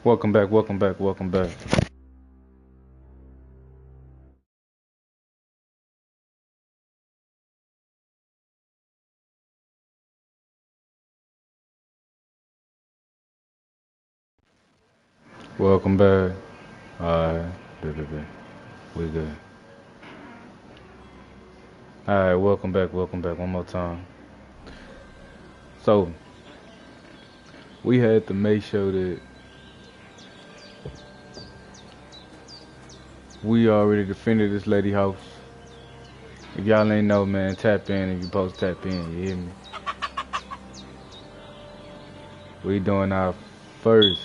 Welcome back, welcome back, welcome back. Welcome back. Alright, good. We good. Alright, welcome back one more time. So, we had to make sure that we already defended this lady house. If y'all ain't know, man, tap in if you supposed to tap in, you hear me? We doing our first,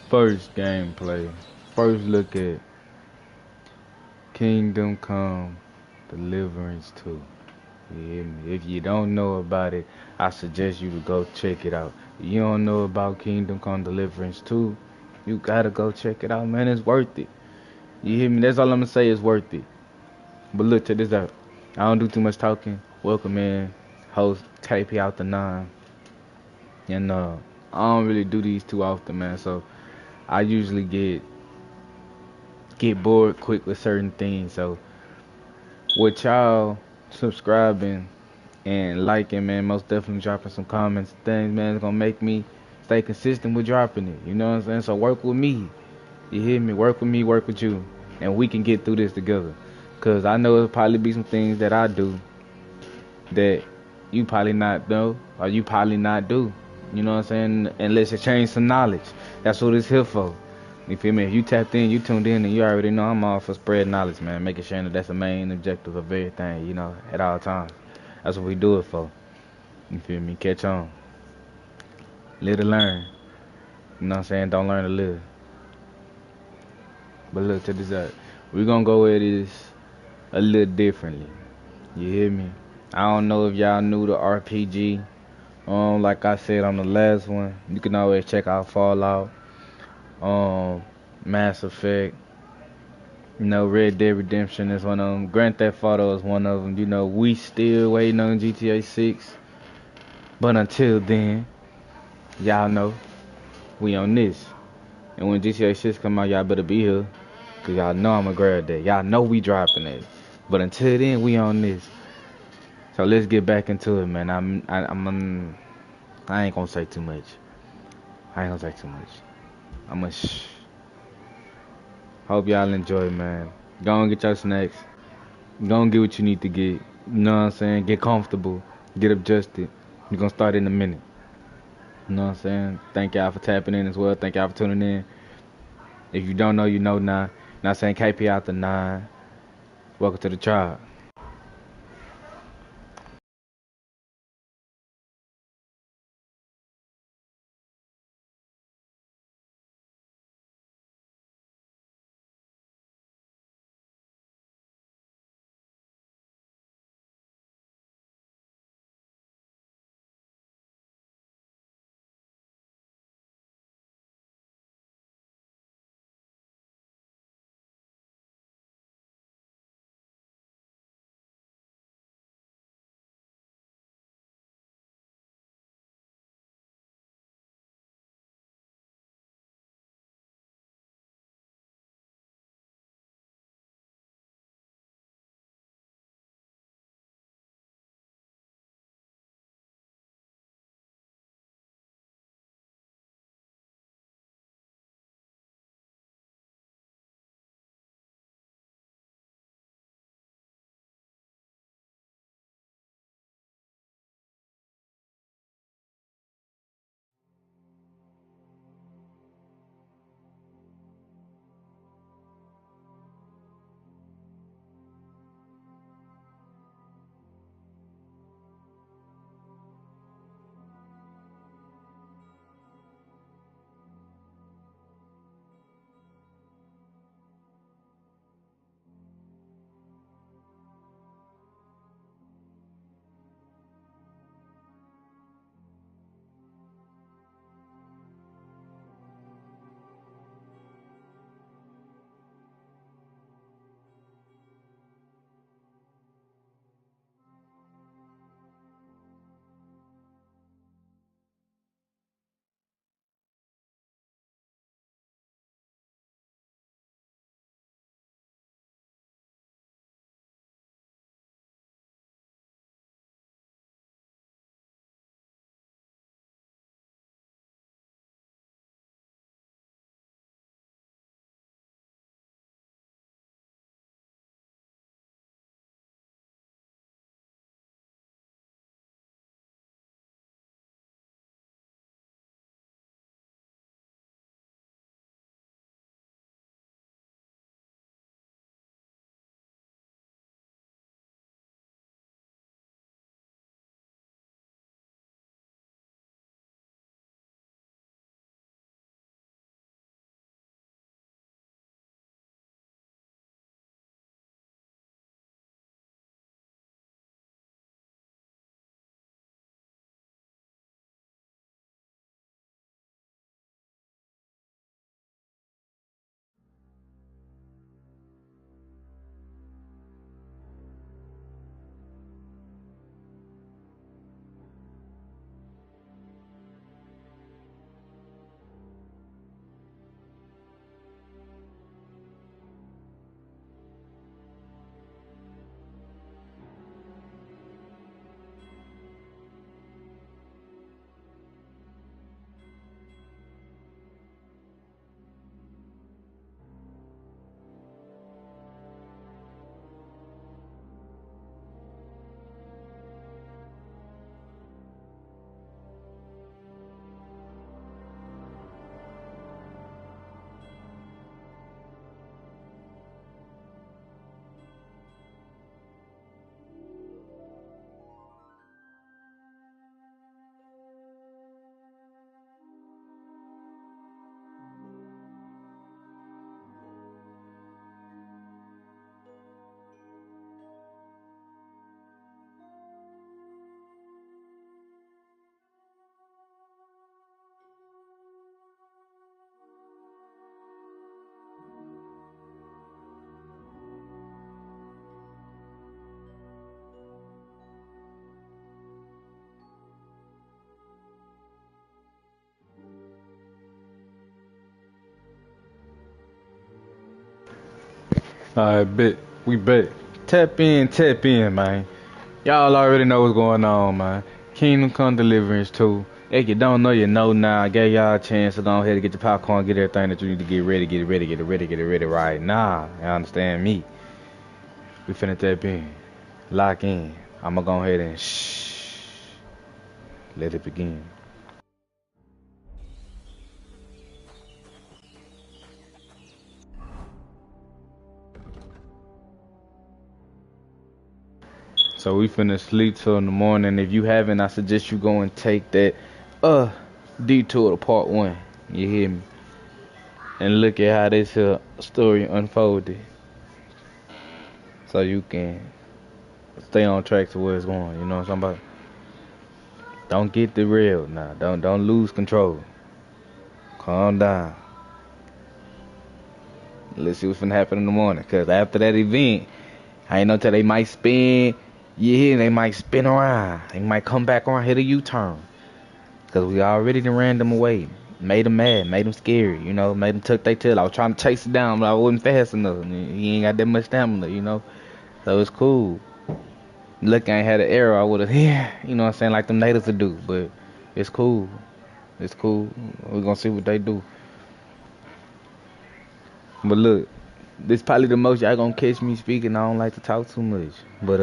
first gameplay. First look at Kingdom Come Deliverance 2. You hear me? If you don't know about it, I suggest you to go check it out. If you don't know about Kingdom Come Deliverance 2, you gotta go check it out, man. It's worth it. You hear me? That's all I'm gonna say. It's worth it. But look, check this out. I don't do too much talking. Welcome in, host KP out the nine, and I don't really do these too often, man. So I usually get bored quick with certain things. So with y'all subscribing and liking, man, most definitely dropping some comments and things, man, it's gonna make me stay consistent with dropping it. You know what I'm saying? So work with me. You hear me? Work with me, work with you. And we can get through this together. Cause I know it'll probably be some things that I do that you probably not know or you probably not do. You know what I'm saying? And let's exchange some knowledge. That's what it's here for. You feel me? If you tapped in, you tuned in, and you already know I'm all for spread knowledge, man. Making sure that that's the main objective of everything, you know, at all times. That's what we do it for. You feel me? Catch on. Live to learn. You know what I'm saying? Don't learn to live. But look, check this out. We're gonna go at this a little differently. You hear me? I don't know if y'all knew the RPG. Like I said on the last one, you can always check out Fallout, um, Mass Effect. You know, Red Dead Redemption is one of them. Grand Theft Auto is one of them. You know, we still waiting on GTA 6. But until then, y'all know we on this. And when GTA 6 come out, y'all better be here. Cause y'all know I'ma grab that. Y'all know we dropping it. But until then, we on this. So let's get back into it, man. I ain't gonna say too much. I ain't gonna say too much. I'ma hope y'all enjoy, man. Go and get your snacks. Go and get what you need to get. You know what I'm saying? Get comfortable. Get adjusted. We're gonna start in a minute. You know what I'm saying? Thank y'all for tapping in as well. Thank y'all for tuning in. If you don't know, you know now. Not saying KP out the nine. Welcome to the tribe. I bet. We bet. Tap in, man. Y'all already know what's going on, man. Kingdom Come Deliverance 2. If you don't know, you know now. I gave y'all a chance to go ahead and get your popcorn, get everything that you need to get ready, get it ready right now. You understand me? We finna tap in. Lock in. I'ma go ahead and let it begin. So we finna sleep till in the morning. If you haven't, I suggest you go and take that uh detour to part one. You hear me? And look at how this story unfolded. So you can stay on track to where it's going. You know what I'm talking about? Don't get derailed now. Don't lose control. Calm down. Let's see what's finna happen in the morning. Cause after that event, I ain't know till they might spin. You hear? They might spin around. They might come back around, hit a U-turn. Cause we already done ran them away. Made them mad, made them scary, you know, made them tuck their tail. I was trying to chase it down, but I wasn't fast enough. He ain't got that much stamina, you know. So it's cool. Look, I ain't had an arrow, I would've, yeah, you know what I'm saying, like them natives would do. But it's cool. It's cool. We're gonna see what they do. But look, this probably the most y'all gonna catch me speaking. I don't like to talk too much. But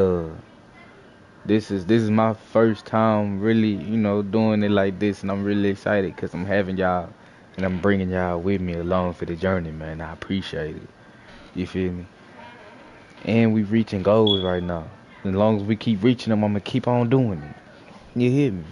this is my first time really, doing it like this, and I'm really excited because I'm having y'all and I'm bringing y'all with me along for the journey, man. I appreciate it. You feel me? And we reaching goals right now. As long as we keep reaching them, I'm gonna keep on doing it. You hear me?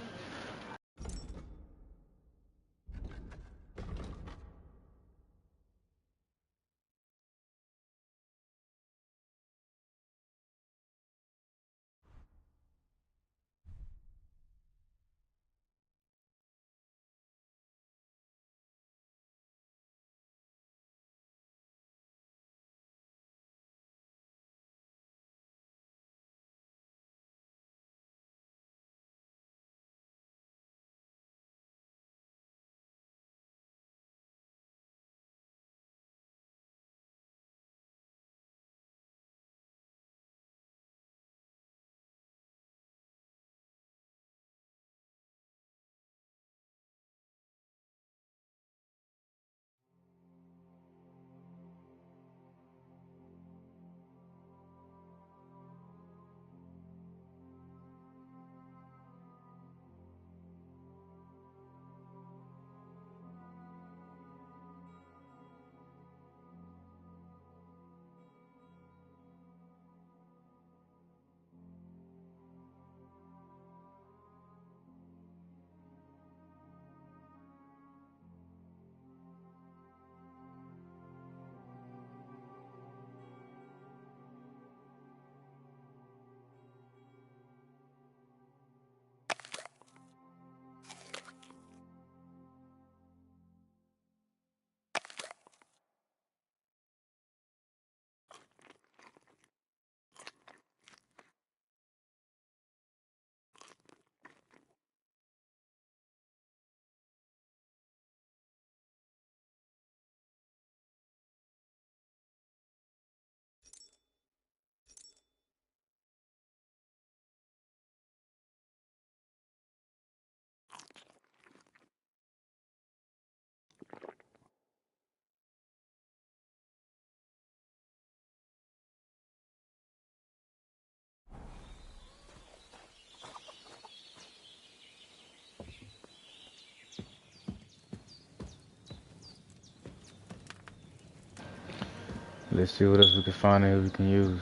Let's see what else we can find and who we can use.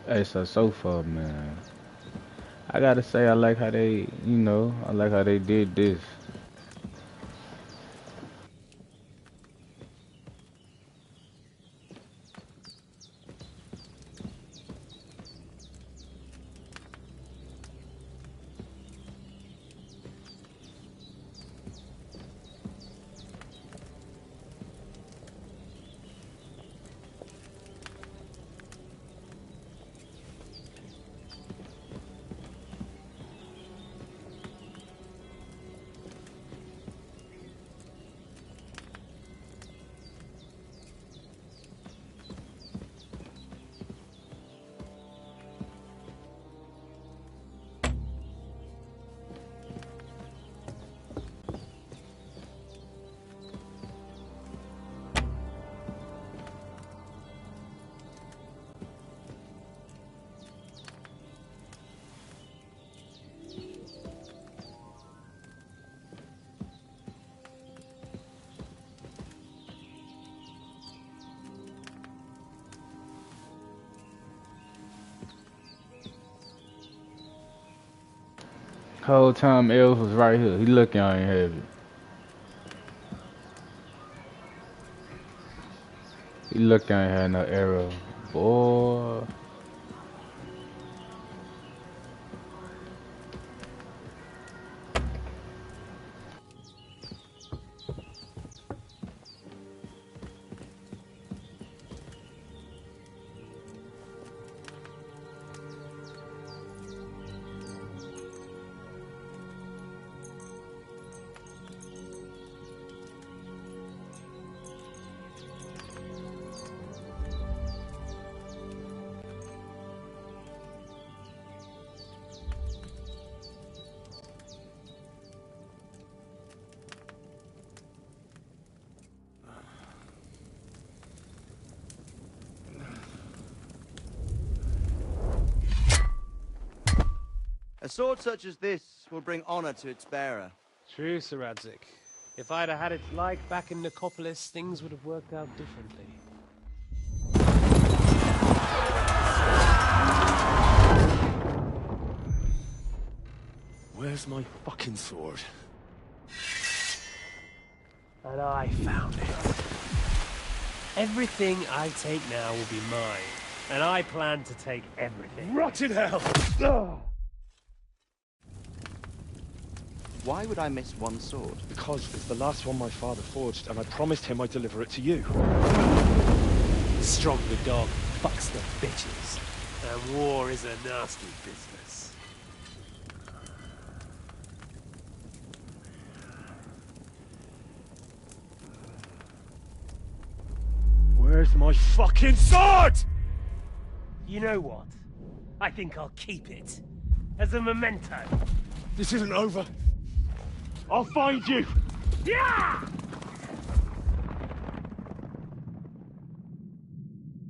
Hey, so far, man, I gotta say I like how I like how they did this. Whole time Elf was right here. He looking, I ain't have it. He looking, I ain't had no arrow. Boy. A sword such as this will bring honor to its bearer. True, Sir Radzik. If I'd have had it like back in Nicopolis, things would have worked out differently. Where's my fucking sword? And I found it. Everything I take now will be mine, and I plan to take everything. Rot in hell! Ugh. Why would I miss one sword? Because it's the last one my father forged, and I promised him I'd deliver it to you. Strong the dog, fucks the bitches. And war is a nasty business. Where's my fucking sword? You know what? I think I'll keep it. As a memento. This isn't over. I'll find you! Yeah!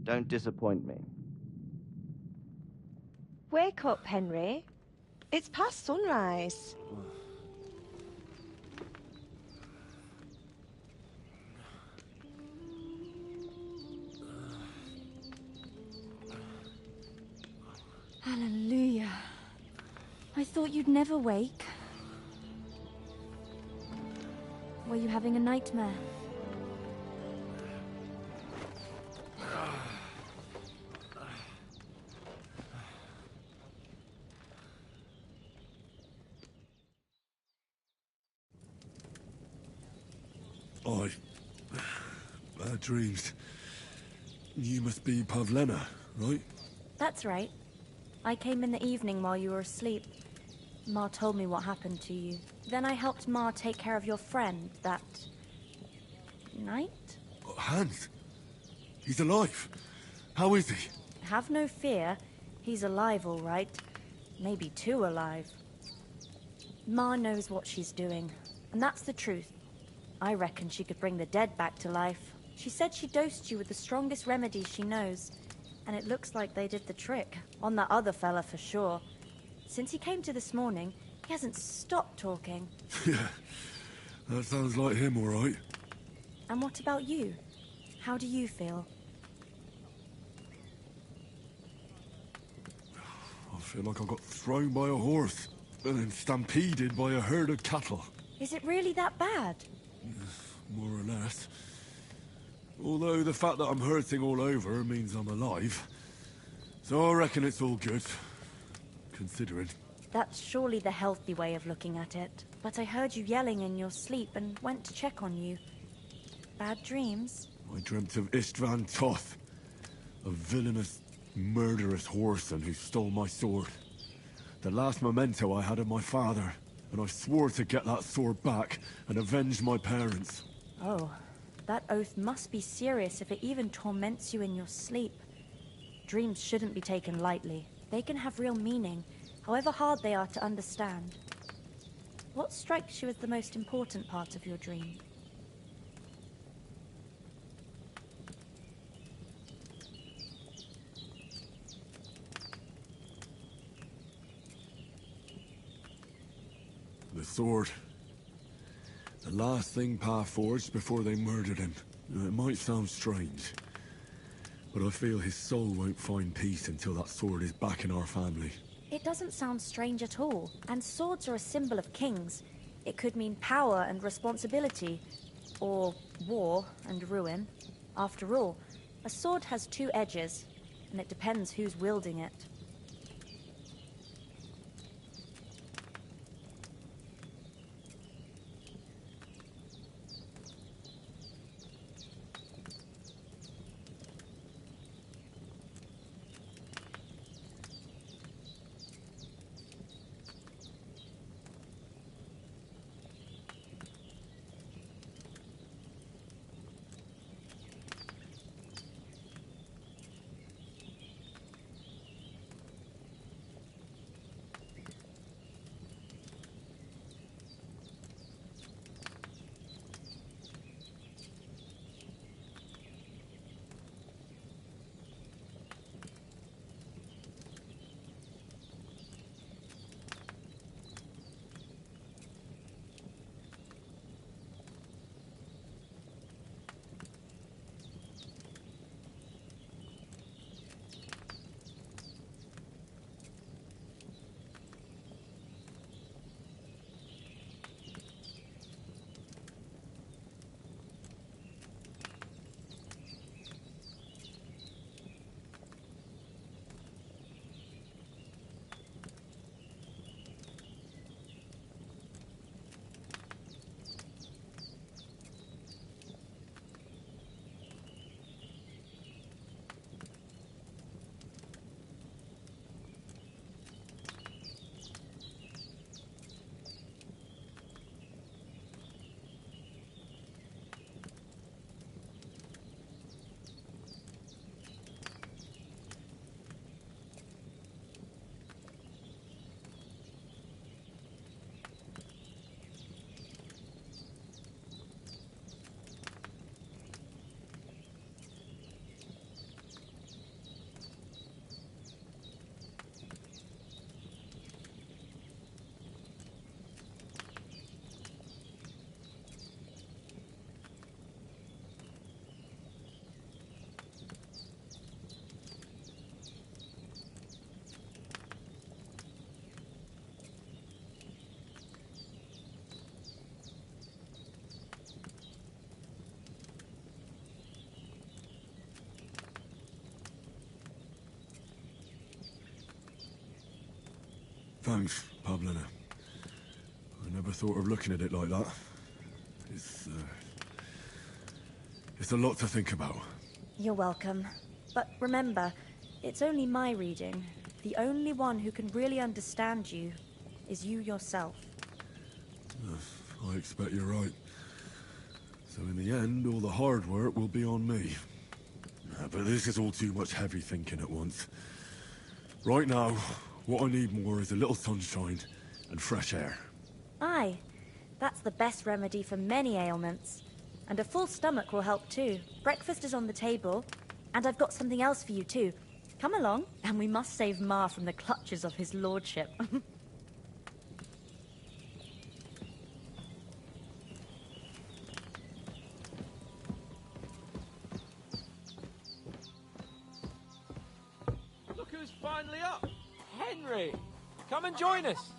Don't disappoint me. Wake up, Henry. It's past sunrise. Hallelujah. I thought you'd never wake. Were you having a nightmare? Bad dreams. You must be Pavlena, right? That's right. I came in the evening while you were asleep. Ma told me what happened to you. Then I helped Ma take care of your friend that night? Hans? He's alive. How is he? Have no fear. He's alive, all right. Maybe too alive. Ma knows what she's doing, and that's the truth. I reckon she could bring the dead back to life. She said she dosed you with the strongest remedies she knows, and it looks like they did the trick. On that other fella for sure. Since he came to this morning, he hasn't stopped talking. Yeah, that sounds like him, all right. And what about you? How do you feel? I feel like I got thrown by a horse, and then stampeded by a herd of cattle. Is it really that bad? More or less. Although the fact that I'm hurting all over means I'm alive. So I reckon it's all good. Considering. That's surely the healthy way of looking at it. But I heard you yelling in your sleep and went to check on you. Bad dreams? I dreamt of Istvan Toth. A villainous, murderous whoreson who stole my sword. The last memento I had of my father. And I swore to get that sword back and avenge my parents. Oh, that oath must be serious if it even torments you in your sleep. Dreams shouldn't be taken lightly. They can have real meaning, however hard they are to understand. What strikes you as the most important part of your dream? The sword. The last thing Pa forged before they murdered him. It might sound strange, but I feel his soul won't find peace until that sword is back in our family. It doesn't sound strange at all, and swords are a symbol of kings. It could mean power and responsibility, or war and ruin. After all, a sword has two edges, and it depends who's wielding it. Thanks, Pavlina. I never thought of looking at it like that. It's a lot to think about. You're welcome. But remember, it's only my reading. The only one who can really understand you is you yourself. I expect you're right. So in the end, all the hard work will be on me. But this is all too much heavy thinking at once. Right now, what I need more is a little sunshine and fresh air. Aye, that's the best remedy for many ailments. And a full stomach will help too. Breakfast is on the table, and I've got something else for you too. Come along, and we must save Ma from the clutches of his lordship. Look who's finally up! Henry! Come and join us!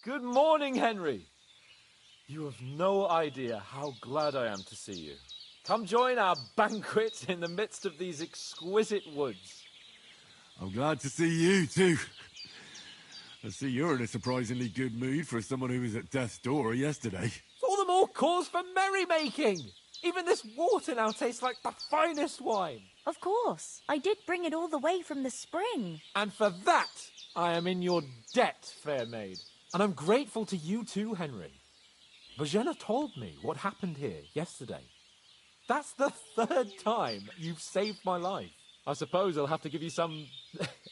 Good morning, Henry. You have no idea how glad I am to see you. Come join our banquet in the midst of these exquisite woods. I'm glad to see you, too. I see you're in a surprisingly good mood for someone who was at death's door yesterday. All the more cause for merrymaking! Even this water now tastes like the finest wine. Of course. I did bring it all the way from the spring. And for that, I am in your debt, fair maid. And I'm grateful to you too, Henry. Bojena told me what happened here yesterday. That's the third time you've saved my life. I suppose I'll have to give you some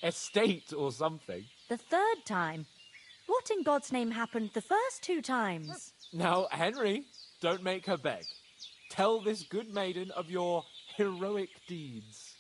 estate or something. The third time? What in God's name happened the first 2 times? Now, Henry, don't make her beg. Tell this good maiden of your heroic deeds.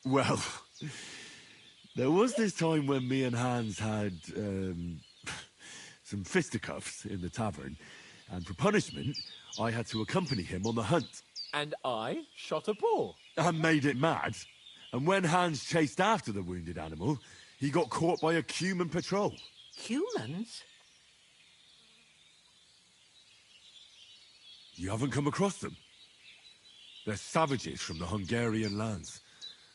Well, there was this time when me and Hans had, some fisticuffs in the tavern, and for punishment, I had to accompany him on the hunt. And I shot a boar. And made it mad. And when Hans chased after the wounded animal, he got caught by a human patrol. Humans? You haven't come across them? They're savages from the Hungarian lands.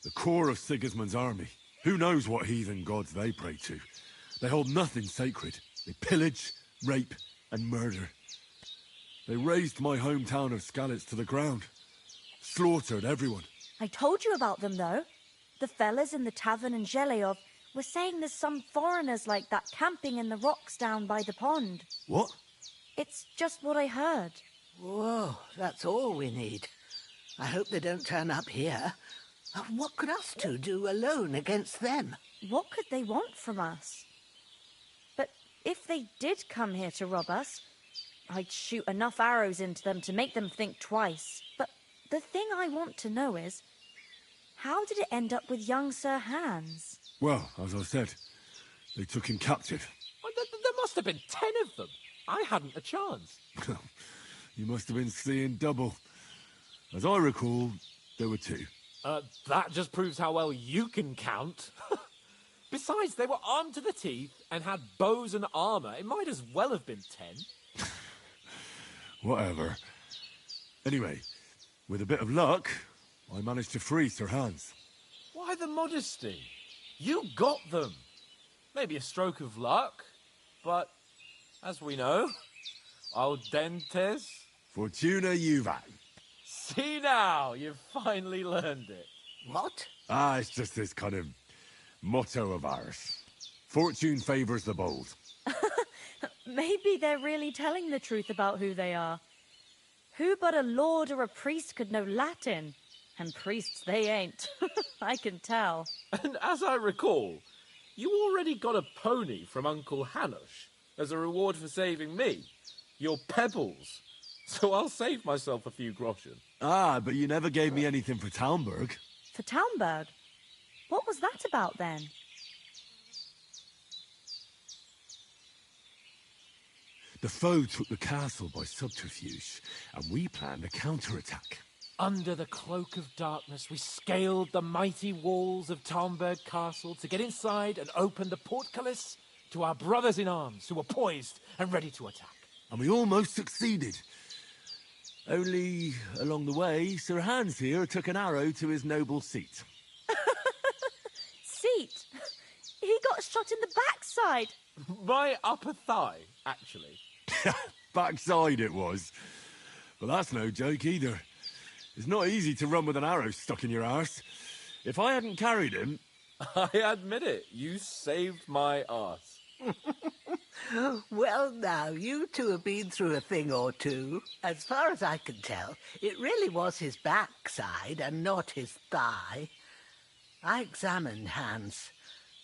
The core of Sigismund's army. Who knows what heathen gods they pray to? They hold nothing sacred. They pillage, rape, and murder. They razed my hometown of Skalitz to the ground. Slaughtered everyone. I told you about them, though. The fellas in the tavern in Zheleov were saying there's some foreigners like that camping in the rocks down by the pond. What? It's just what I heard. Whoa, that's all we need. I hope they don't turn up here. What could us two do alone against them? What could they want from us? But if they did come here to rob us, I'd shoot enough arrows into them to make them think twice. But the thing I want to know is, how did it end up with young Sir Hans? Well, as I said, they took him captive. Well, there must have been 10 of them. I hadn't a chance. You must have been seeing double. As I recall, there were 2. That just proves how well you can count. Besides, they were armed to the teeth and had bows and armor. It might as well have been 10. Whatever. Anyway, with a bit of luck, I managed to free Sir Hans. Why the modesty? You got them. Maybe a stroke of luck, but as we know, al dentes. Fortuna juvat. See now, you've finally learned it. What? It's just this kind of motto of ours. Fortune favors the bold. Maybe they're really telling the truth about who they are. Who but a lord or a priest could know Latin? And priests they ain't. I can tell. And as I recall, you already got a pony from Uncle Hanush as a reward for saving me. Your pebbles. So I'll save myself a few groschen. But you never gave me anything for Talmberg. For Talmberg? What was that about then? The foe took the castle by subterfuge, and we planned a counterattack. Under the cloak of darkness, we scaled the mighty walls of Talmberg Castle to get inside and open the portcullis to our brothers in arms who were poised and ready to attack. And we almost succeeded. Only, along the way, Sir Hans here took an arrow to his noble seat. Seat? He got shot in the backside. My upper thigh, actually. Backside it was. But that's no joke either. It's not easy to run with an arrow stuck in your arse. If I hadn't carried him... I admit it, you saved my arse. Well, now, you two have been through a thing or two. As far as I can tell, it really was his backside and not his thigh. I examined Hans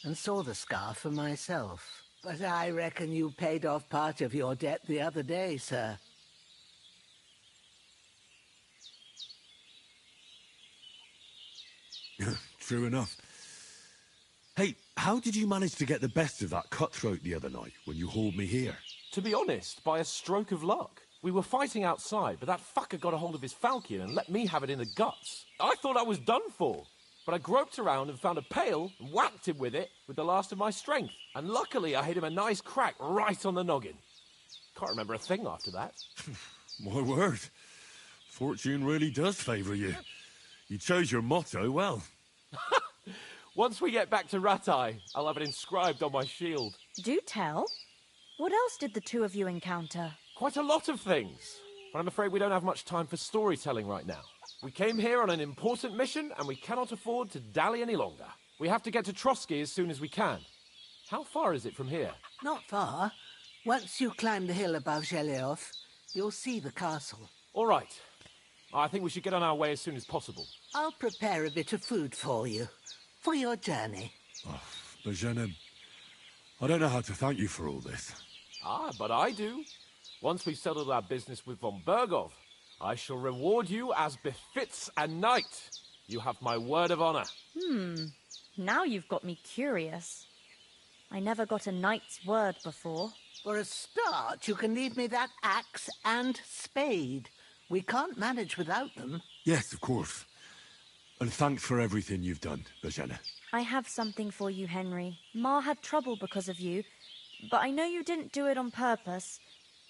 and saw the scar for myself. But I reckon you paid off part of your debt the other day, sir. True enough. Hey, how did you manage to get the best of that cutthroat the other night when you hauled me here? To be honest, by a stroke of luck. We were fighting outside, but that fucker got a hold of his falcon and let me have it in the guts. I thought I was done for. But I groped around and found a pail and whacked him with it with the last of my strength. And luckily I hit him a nice crack right on the noggin. Can't remember a thing after that. My word. Fortune really does favour you. You chose your motto well. Once we get back to Ratai, I'll have it inscribed on my shield. Do tell. What else did the two of you encounter? Quite a lot of things. But I'm afraid we don't have much time for storytelling right now. We came here on an important mission, and we cannot afford to dally any longer. We have to get to Trotsky as soon as we can. How far is it from here? Not far. Once you climb the hill above Zheleov, you'll see the castle. All right. I think we should get on our way as soon as possible. I'll prepare a bit of food for you, for your journey. Oh, Bozhena, I don't know how to thank you for all this. Ah, but I do. Once we've settled our business with von Bergov, I shall reward you as befits a knight. You have my word of honor. Now you've got me curious. I never got a knight's word before. For a start, you can leave me that axe and spade. We can't manage without them. Yes, of course. And thanks for everything you've done, Bozhena. I have something for you, Henry. Ma had trouble because of you, but I know you didn't do it on purpose,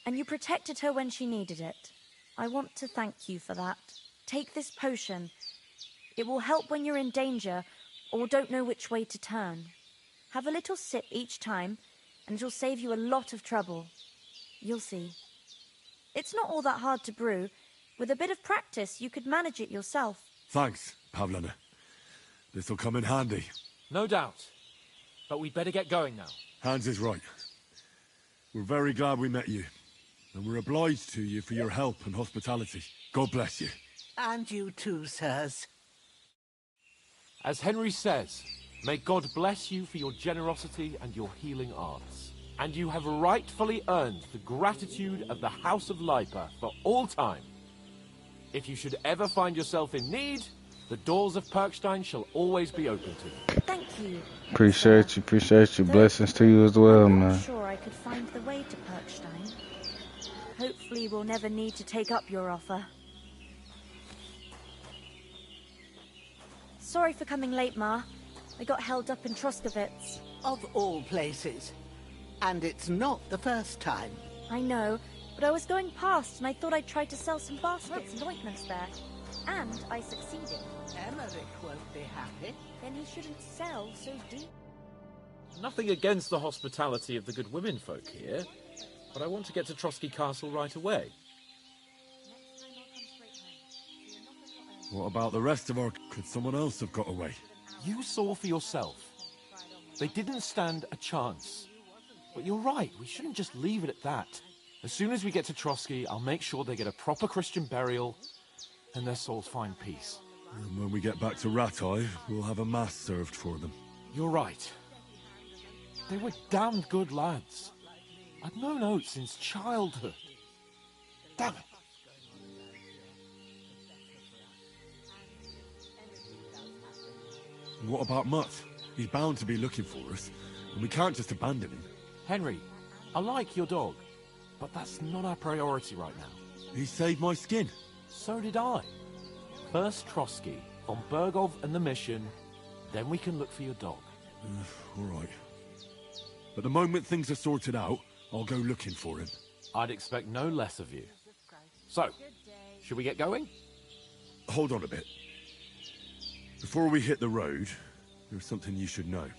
and you protected her when she needed it. I want to thank you for that. Take this potion. It will help when you're in danger or don't know which way to turn. Have a little sip each time, and it'll save you a lot of trouble. You'll see. It's not all that hard to brew. With a bit of practice, you could manage it yourself. Thanks, Pavlana. This'll come in handy. No doubt. But we'd better get going now. Hans is right. We're very glad we met you. And we're obliged to you for your help and hospitality. God bless you. And you too, sirs. As Henry says, may God bless you for your generosity and your healing arts. And you have rightfully earned the gratitude of the House of Lipa for all time. If you should ever find yourself in need, the doors of Perkstein shall always be open to you. Thank you. Appreciate you. Blessings to you as well, I'm man. not sure I could find the way to Perkstein. Hopefully we'll never need to take up your offer. Sorry for coming late, Ma. I got held up in Troskovitz. Of all places. And it's not the first time. I know, but I was going past and I thought I'd try to sell some baskets and ointments there. And I succeeded. Emmerich won't be happy. Then he shouldn't sell so deep. Nothing against the hospitality of the good women folk here, but I want to get to Trotsky Castle right away. What about the rest of our... Could someone else have got away? You saw for yourself. They didn't stand a chance. But you're right, we shouldn't just leave it at that. As soon as we get to Trotsky, I'll make sure they get a proper Christian burial and their souls find peace. And when we get back to Ratai, we'll have a mass served for them. You're right. They were damned good lads. I'd known Oates since childhood. Damn it. And what about Mutt? He's bound to be looking for us, and we can't just abandon him. Henry, I like your dog, but that's not our priority right now. He saved my skin. So did I. First Trotsky, von Bergov and the mission, then we can look for your dog. All right. But the moment things are sorted out, I'll go looking for him. I'd expect no less of you. So, should we get going? Hold on a bit. Before we hit the road, there's something you should know.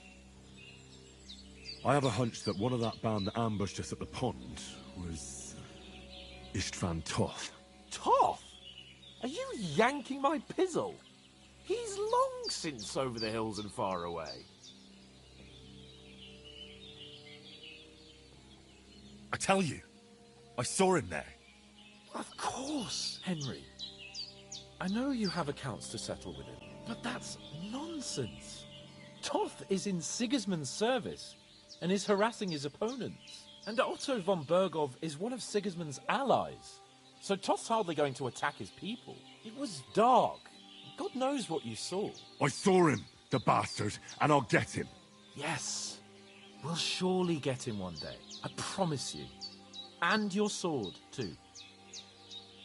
I have a hunch that one of that band that ambushed us at the pond was... Istvan Toth. Toth? Are you yanking my pizzle? He's long since over the hills and far away. I tell you, I saw him there. Of course, Henry. I know you have accounts to settle with him, but that's nonsense. Toth is in Sigismund's service. and is harassing his opponents. And Otto von Bergov is one of Sigismund's allies. So Toth's hardly going to attack his people. It was dark. God knows what you saw. I saw him, the bastard, and I'll get him. Yes. We'll surely get him one day. I promise you. And your sword, too.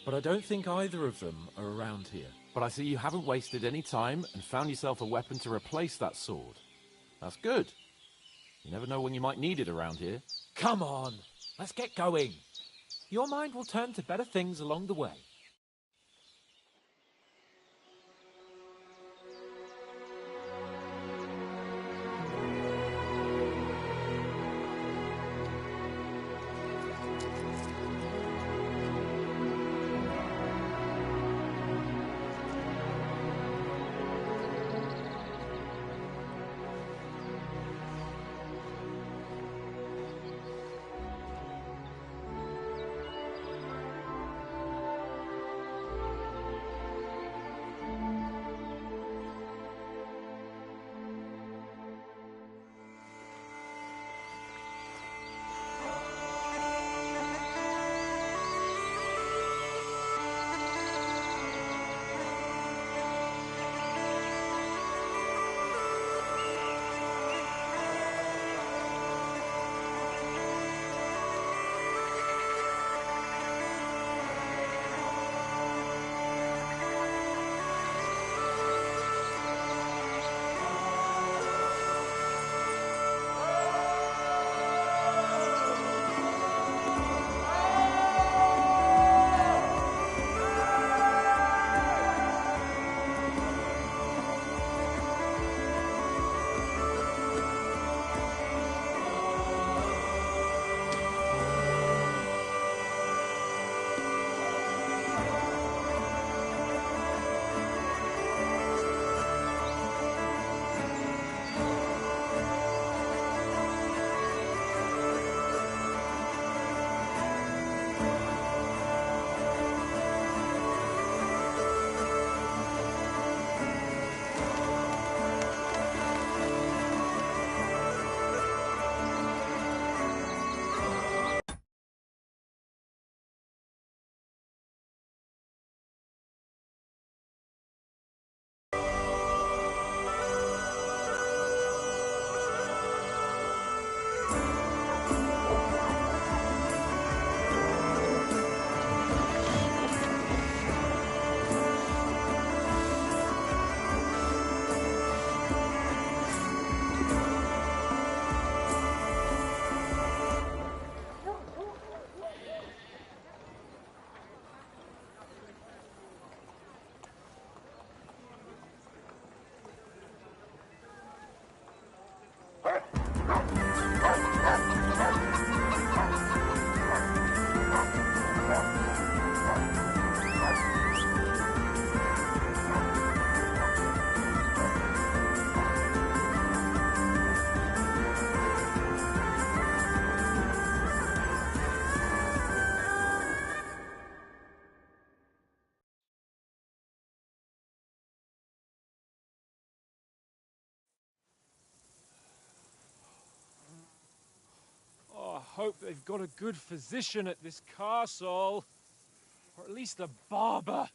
But I don't think either of them are around here. But I see you haven't wasted any time and found yourself a weapon to replace that sword. That's good. You never know when you might need it around here. Come on, let's get going. Your mind will turn to better things along the way. Hope they've got a good physician at this castle. Or at least a barber.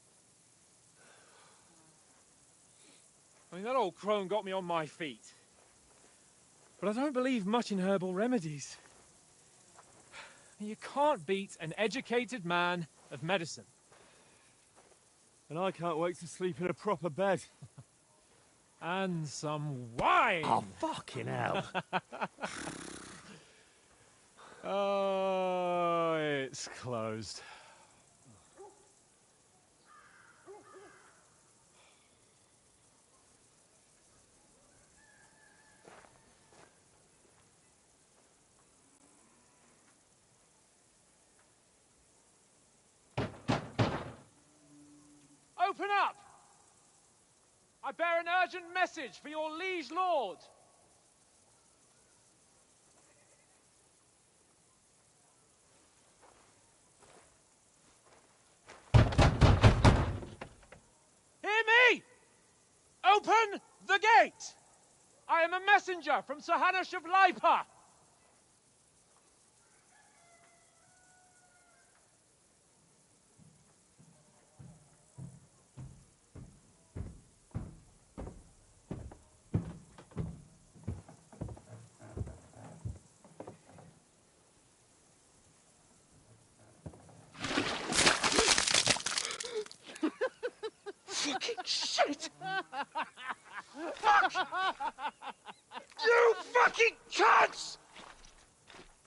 I mean, that old crone got me on my feet. But I don't believe much in herbal remedies. You can't beat an educated man of medicine. And I can't wait to sleep in a proper bed. And some wine! Oh, fucking hell. Oh, it's closed. Open up! I bear an urgent message for your liege lord. Hear me! Open the gate! I am a messenger from Sir Hanush of Lipa. cunts!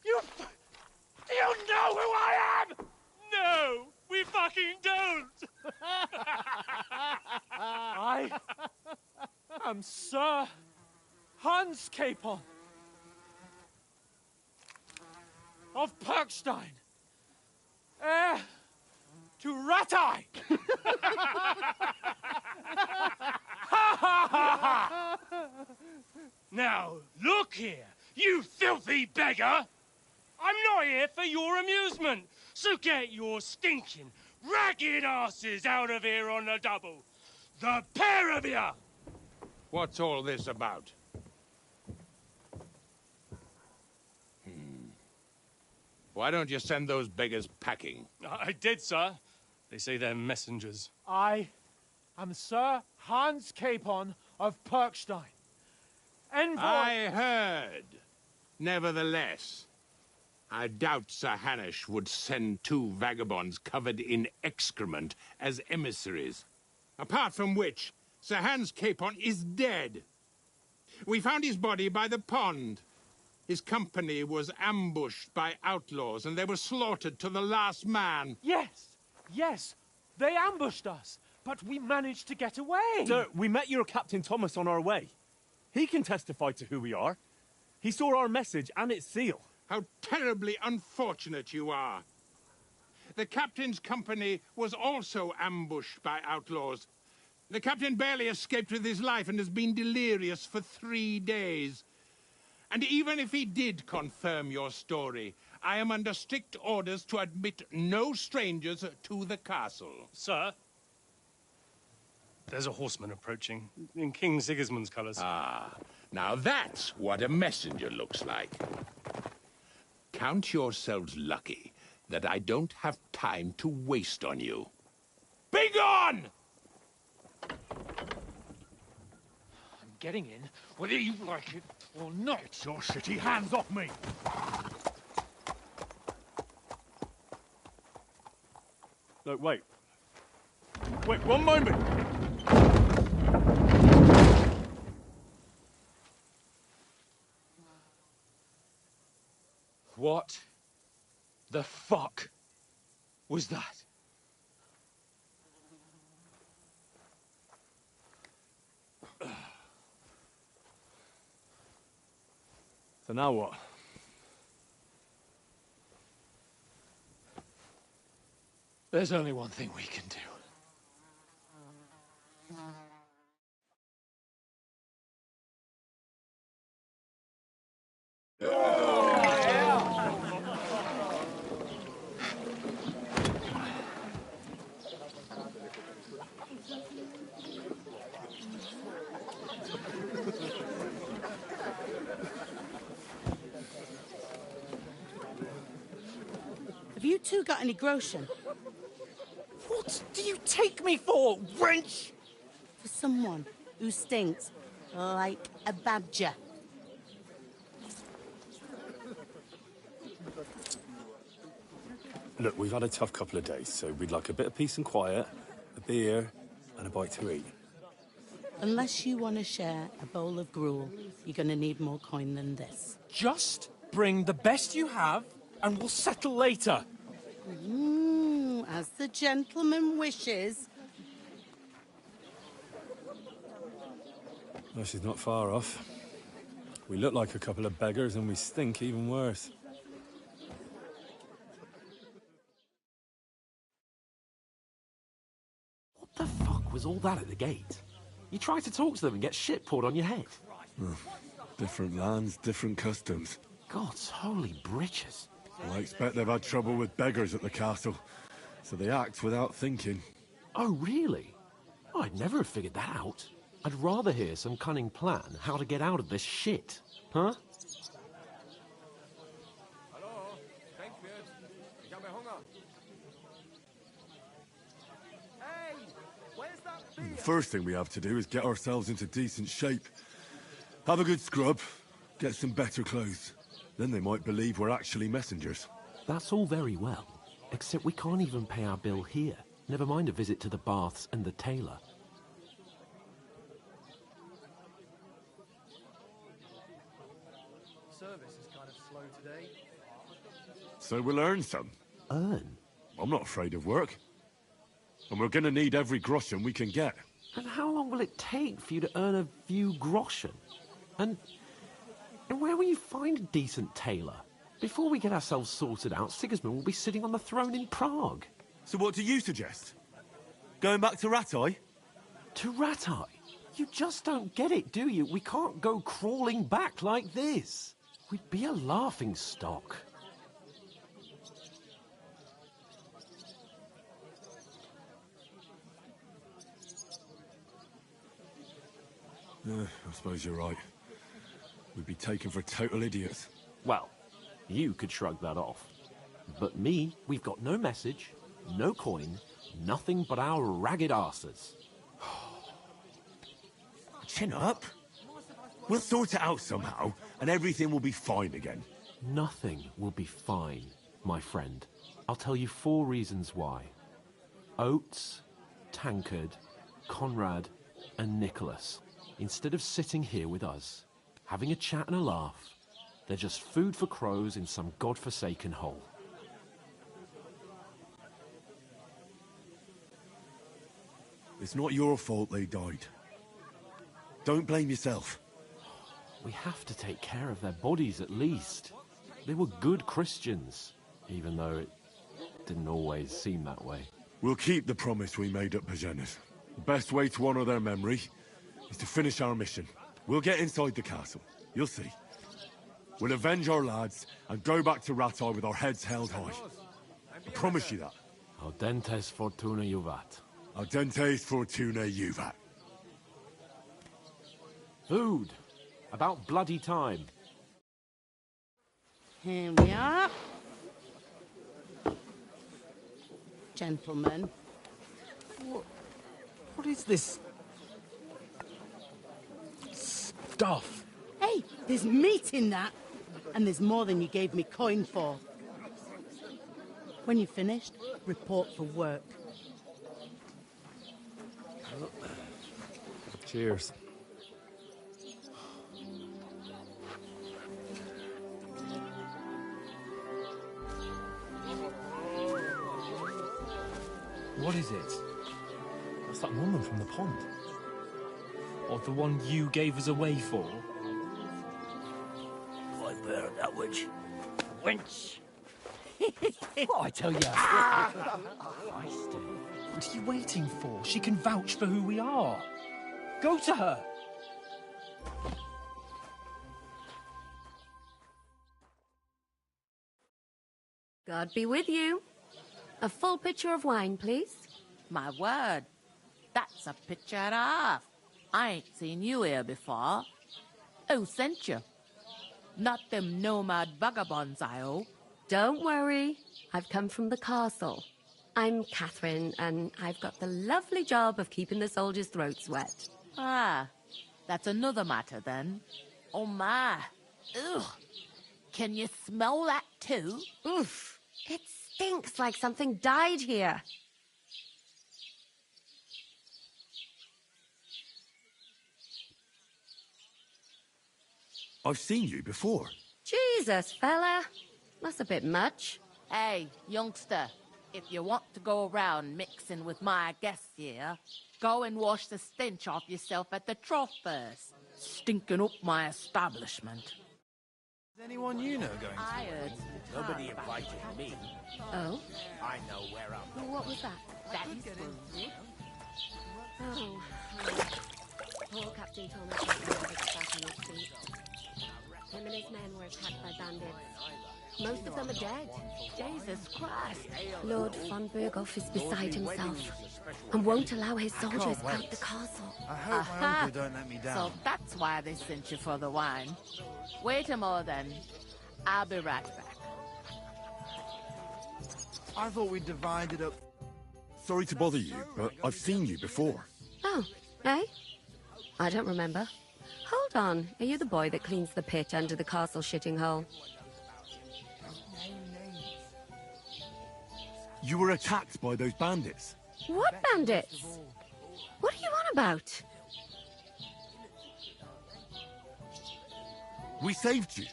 Do you know who I am? No, we fucking don't! I am Sir Hans Capon of Perkstein, heir to Ratai! Now, look here, you filthy beggar! I'm not here for your amusement, so get your stinking, ragged asses out of here on the double. The pair of you! What's all this about? Why don't you send those beggars packing? I did, sir. They say they're messengers. I am Sir Hans Capon of Perkstein. Envoy... I heard. Nevertheless, I doubt Sir Hanush would send two vagabonds covered in excrement as emissaries. Apart from which, Sir Hans Capon is dead. We found his body by the pond. His company was ambushed by outlaws, and they were slaughtered to the last man. Yes, they ambushed us, but we managed to get away. Sir, we met your Captain Thomas on our way. He can testify to who we are. He saw our message and its seal. How terribly unfortunate you are. The captain's company was also ambushed by outlaws. The captain barely escaped with his life and has been delirious for 3 days. And even if he did confirm your story, I am under strict orders to admit no strangers to the castle. Sir, there's a horseman approaching, in King Sigismund's colours. Ah, now that's what a messenger looks like. Count yourselves lucky that I don't have time to waste on you. Be gone! I'm getting in, whether you like it or not. Get your shitty hands off me! No, wait. Wait, one moment! What the fuck was that? So now what? There's only one thing we can do. Have you two got any groschen? What do you take me for, wench? For someone who stinks like a badger. Look, we've had a tough couple of days, so we'd like a bit of peace and quiet, a beer, and a bite to eat. Unless you want to share a bowl of gruel, you're going to need more coin than this. Just bring the best you have, and we'll settle later. As the gentleman wishes. Well, she's not far off. We look like a couple of beggars, and we stink even worse. What the fuck was all that at the gate? You try to talk to them and get shit poured on your head. Different lands, different customs. God's holy britches. Well, I expect they've had trouble with beggars at the castle, so they act without thinking. Oh, really? Oh, I'd never have figured that out. I'd rather hear some cunning plan how to get out of this shit. Huh? The first thing we have to do is get ourselves into decent shape. Have a good scrub, get some better clothes. Then they might believe we're actually messengers. That's all very well, except we can't even pay our bill here. Never mind a visit to the baths and the tailor. Sir, service is kind of slow today. So we'll earn some. Earn? I'm not afraid of work. And we're gonna need every groschen we can get. And how long will it take for you to earn a few groschen? And where will you find a decent tailor? Before we get ourselves sorted out, Sigismund will be sitting on the throne in Prague. So what do you suggest? Going back to Ratai? To Ratai? You just don't get it, do you? We can't go crawling back like this. We'd be a laughing stock. I suppose you're right. We'd be taken for total idiots. Well, you could shrug that off. But me, we've got no message, no coin, nothing but our ragged arses. Chin up. We'll sort it out somehow, and everything will be fine again. Nothing will be fine, my friend. I'll tell you 4 reasons why. Oates, Tankard, Conrad, and Nicholas. Instead of sitting here with us, having a chat and a laugh, they're just food for crows in some godforsaken hole. It's not your fault they died. Don't blame yourself. We have to take care of their bodies at least. They were good Christians, even though it didn't always seem that way. We'll keep the promise we made at Pagenis. The best way to honor their memory is to finish our mission. We'll get inside the castle. You'll see. We'll avenge our lads and go back to Ratai with our heads held high. I promise you that. Audentes fortuna juvat. Audentes fortuna juvat. Food. About bloody time. Here we are. Gentlemen. What is this stuff? Hey, there's meat in that. And there's more than you gave me coin for. When you're finished, report for work. Cheers. What is it? That's that woman from the pond. Or the one you gave us away for? I bear that witch. Wench! What I tell you? What are you waiting for? She can vouch for who we are. Go to her. God be with you. A full pitcher of wine, please. My word, that's a picture and a half. I ain't seen you here before. Who sent you? Not them nomad vagabonds, I hope. Don't worry. I've come from the castle. I'm Catherine, and I've got the lovely job of keeping the soldiers' throats wet. Ah, that's another matter then. Oh my. Ugh. Can you smell that too? Oof. It stinks like something died here. I've seen you before. Jesus, fella. That's a bit much. Hey, youngster, if you want to go around mixing with my guests here, go and wash the stench off yourself at the trough first. Stinking up my establishment. Is anyone you know going to I heard Nobody invited me. Oh? I know where I'm. What was that? That is wounded. Oh. Poor Captain Thomas was back on his feet. Him and his men were attacked by bandits. Most of them are dead. Jesus Christ. Lord von Berghoff is beside himself and won't allow his soldiers out the castle. I hope my uncle don't let me down. So that's why they sent you for the wine. Wait a moment then. I'll be right back. I thought we divided up. Sorry to bother you, but I've seen you before. Oh, eh? I don't remember. Hold on. Are you the boy that cleans the pit under the castle shitting hole? You were attacked by those bandits. What bandits? What are you on about? We saved you.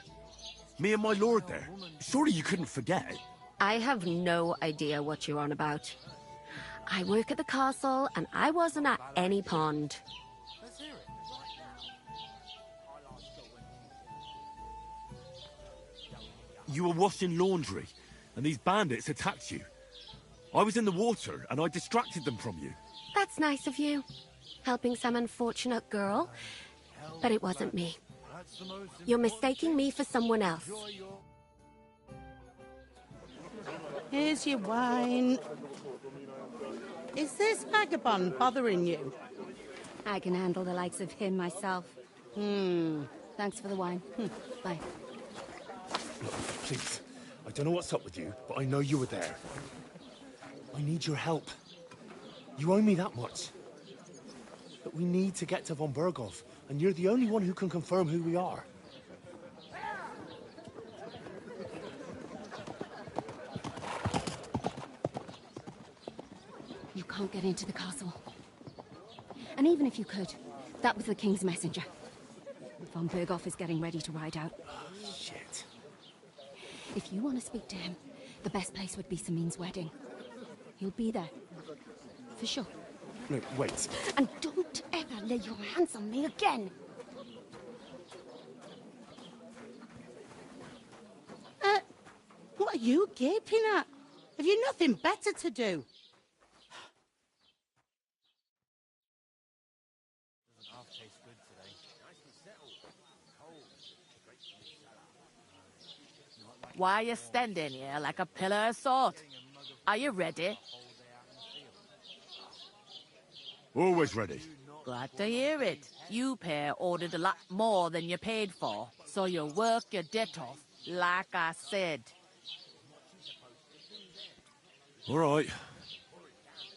Me and my lord there. Surely you couldn't forget. I have no idea what you're on about. I work at the castle, and I wasn't at any pond. You were washing laundry, and these bandits attacked you. I was in the water, and I distracted them from you. That's nice of you, helping some unfortunate girl. But it wasn't me. You're mistaking me for someone else. Here's your wine. Is this vagabond bothering you? I can handle the likes of him myself. Thanks for the wine. Bye. Please, I don't know what's up with you, but I know you were there. I need your help. You owe me that much. But we need to get to von Berghoff, and you're the only one who can confirm who we are. You can't get into the castle. And even if you could, that was the King's messenger. Von Berghoff is getting ready to ride out. Shit. If you want to speak to him, the best place would be Samin's wedding. He'll be there. For sure. No, wait. And don't ever lay your hands on me again! What are you gaping at? Have you nothing better to do? Why are you standing here like a pillar of salt? Are you ready? Always ready. Glad to hear it. You pair ordered a lot more than you paid for, so you work your debt off, like I said. All right.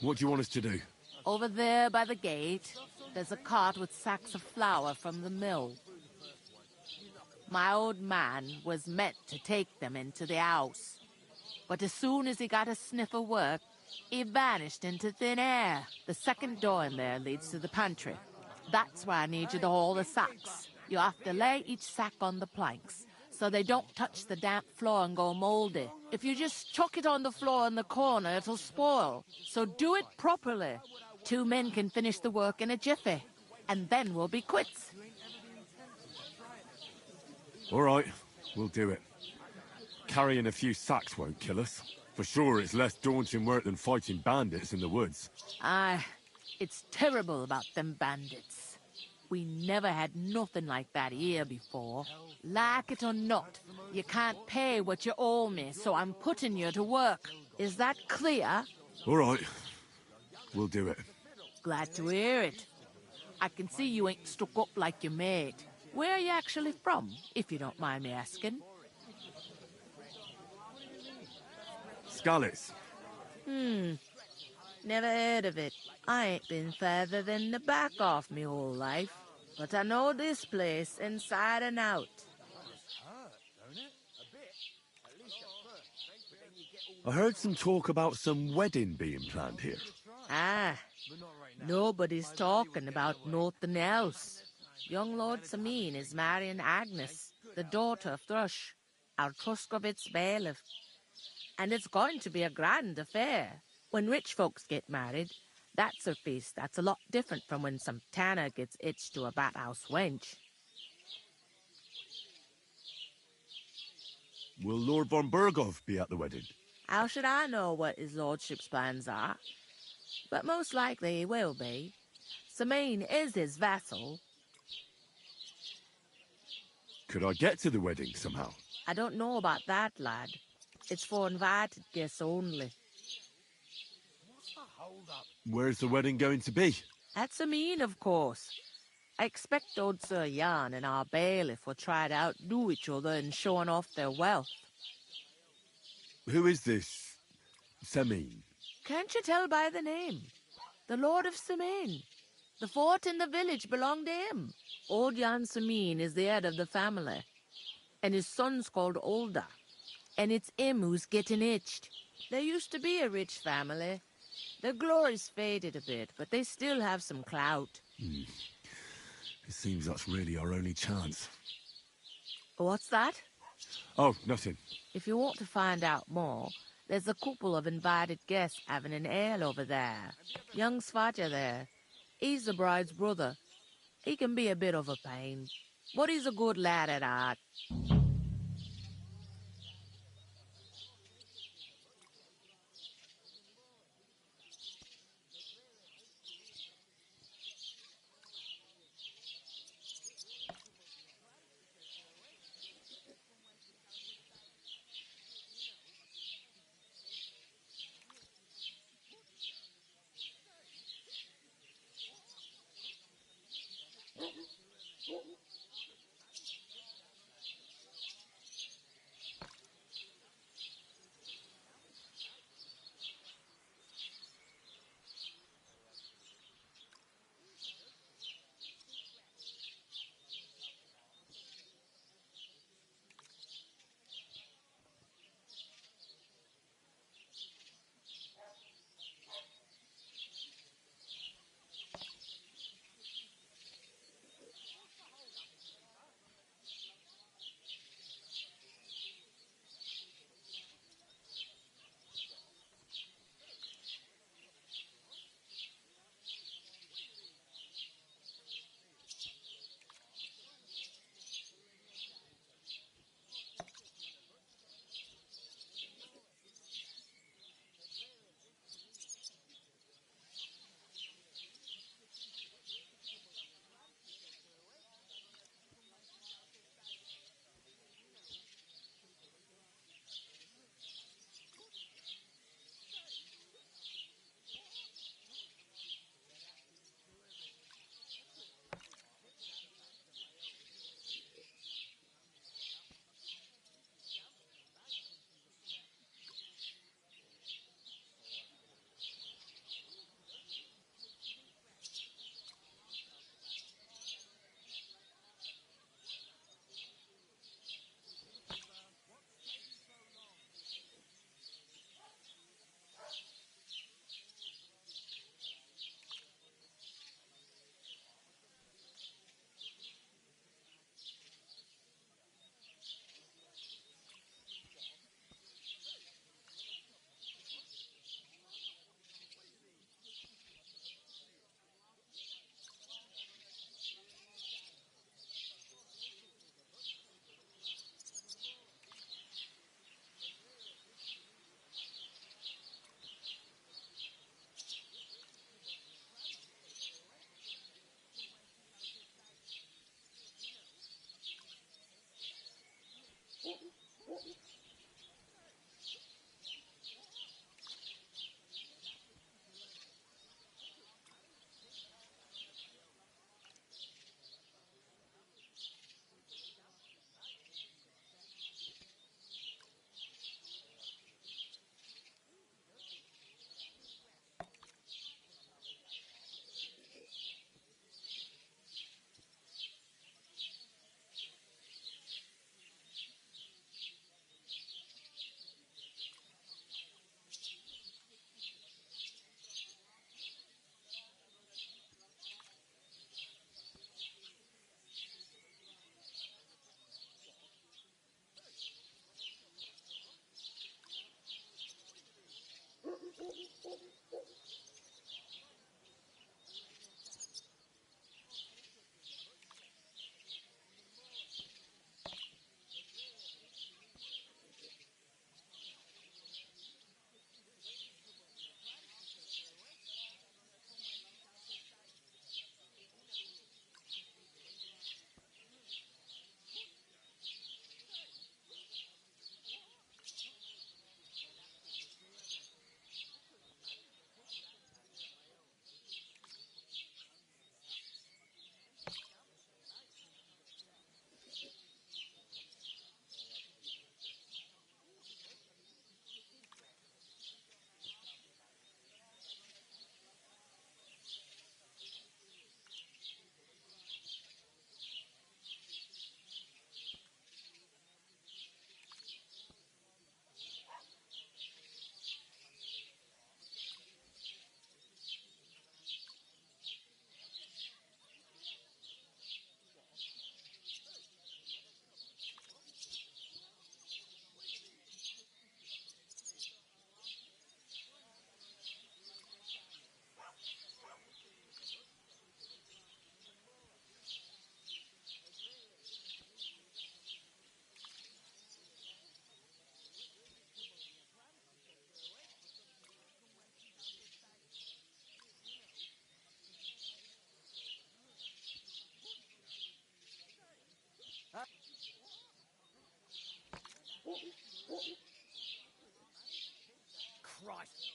What do you want us to do? Over there by the gate, there's a cart with sacks of flour from the mill. My old man was meant to take them into the house. But as soon as he got a sniff of work, he vanished into thin air. The second door in there leads to the pantry. That's where I need you to haul the sacks. You have to lay each sack on the planks, so they don't touch the damp floor and go moldy. If you just chuck it on the floor in the corner, it'll spoil. So do it properly. 2 men can finish the work in a jiffy, and then we'll be quits. All right, we'll do it. Carrying a few sacks won't kill us. For sure, it's less daunting work than fighting bandits in the woods. Aye, it's terrible about them bandits. We never had nothing like that here before. Like it or not, you can't pay what you owe me, so I'm putting you to work. Is that clear? All right, we'll do it. Glad to hear it. I can see you ain't stuck up like your mate. Where are you actually from, if you don't mind me asking? Skalitz. Never heard of it. I ain't been further than the back off me whole life. But I know this place inside and out. I heard some talk about some wedding being planned here. Ah, nobody's talking about nothing else. Young Lord Samin is marrying Agnes, the daughter of Thrush, our Truskovitz bailiff. And it's going to be a grand affair. When rich folks get married, that's a feast that's a lot different from when some tanner gets hitched to a bat-house wench. Will Lord von Berghoff be at the wedding? How should I know what his lordship's plans are? But most likely he will be. Samin is his vassal. Could I get to the wedding somehow? I don't know about that, lad. It's for invited guests only. Where's the wedding going to be? At Samin, of course. I expect old Sir Jan and our bailiff will try to outdo each other in showing off their wealth. Who is this Samin? Can't you tell by the name? The Lord of Samin. The fort and the village belong to him. Old Jan Samin is the head of the family, and his son's called Olda, and it's him who's getting hitched. There used to be a rich family. Their glory's faded a bit, but they still have some clout. It seems that's really our only chance. What's that? Oh, nothing. If you want to find out more, there's a couple of invited guests having an ale over there. Young Svaja there. He's the bride's brother. He can be a bit of a pain, but he's a good lad at heart.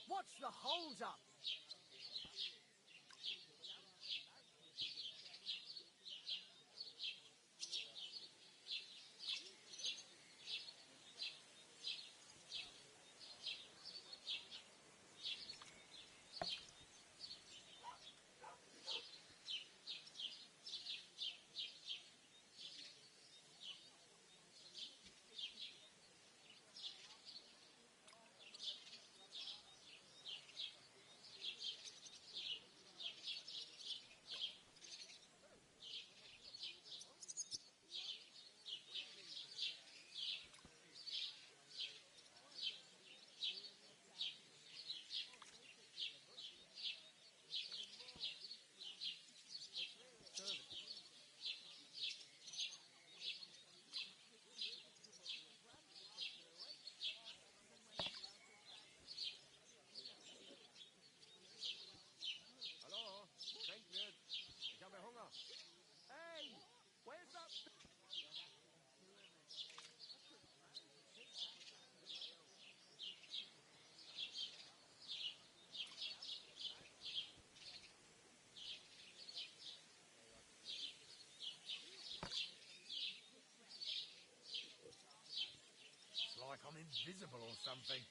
What's the hold-up? Hallo? Tränkwirt. Ich habe Hunger. Hey! Where's that... It's like I'm invisible or something.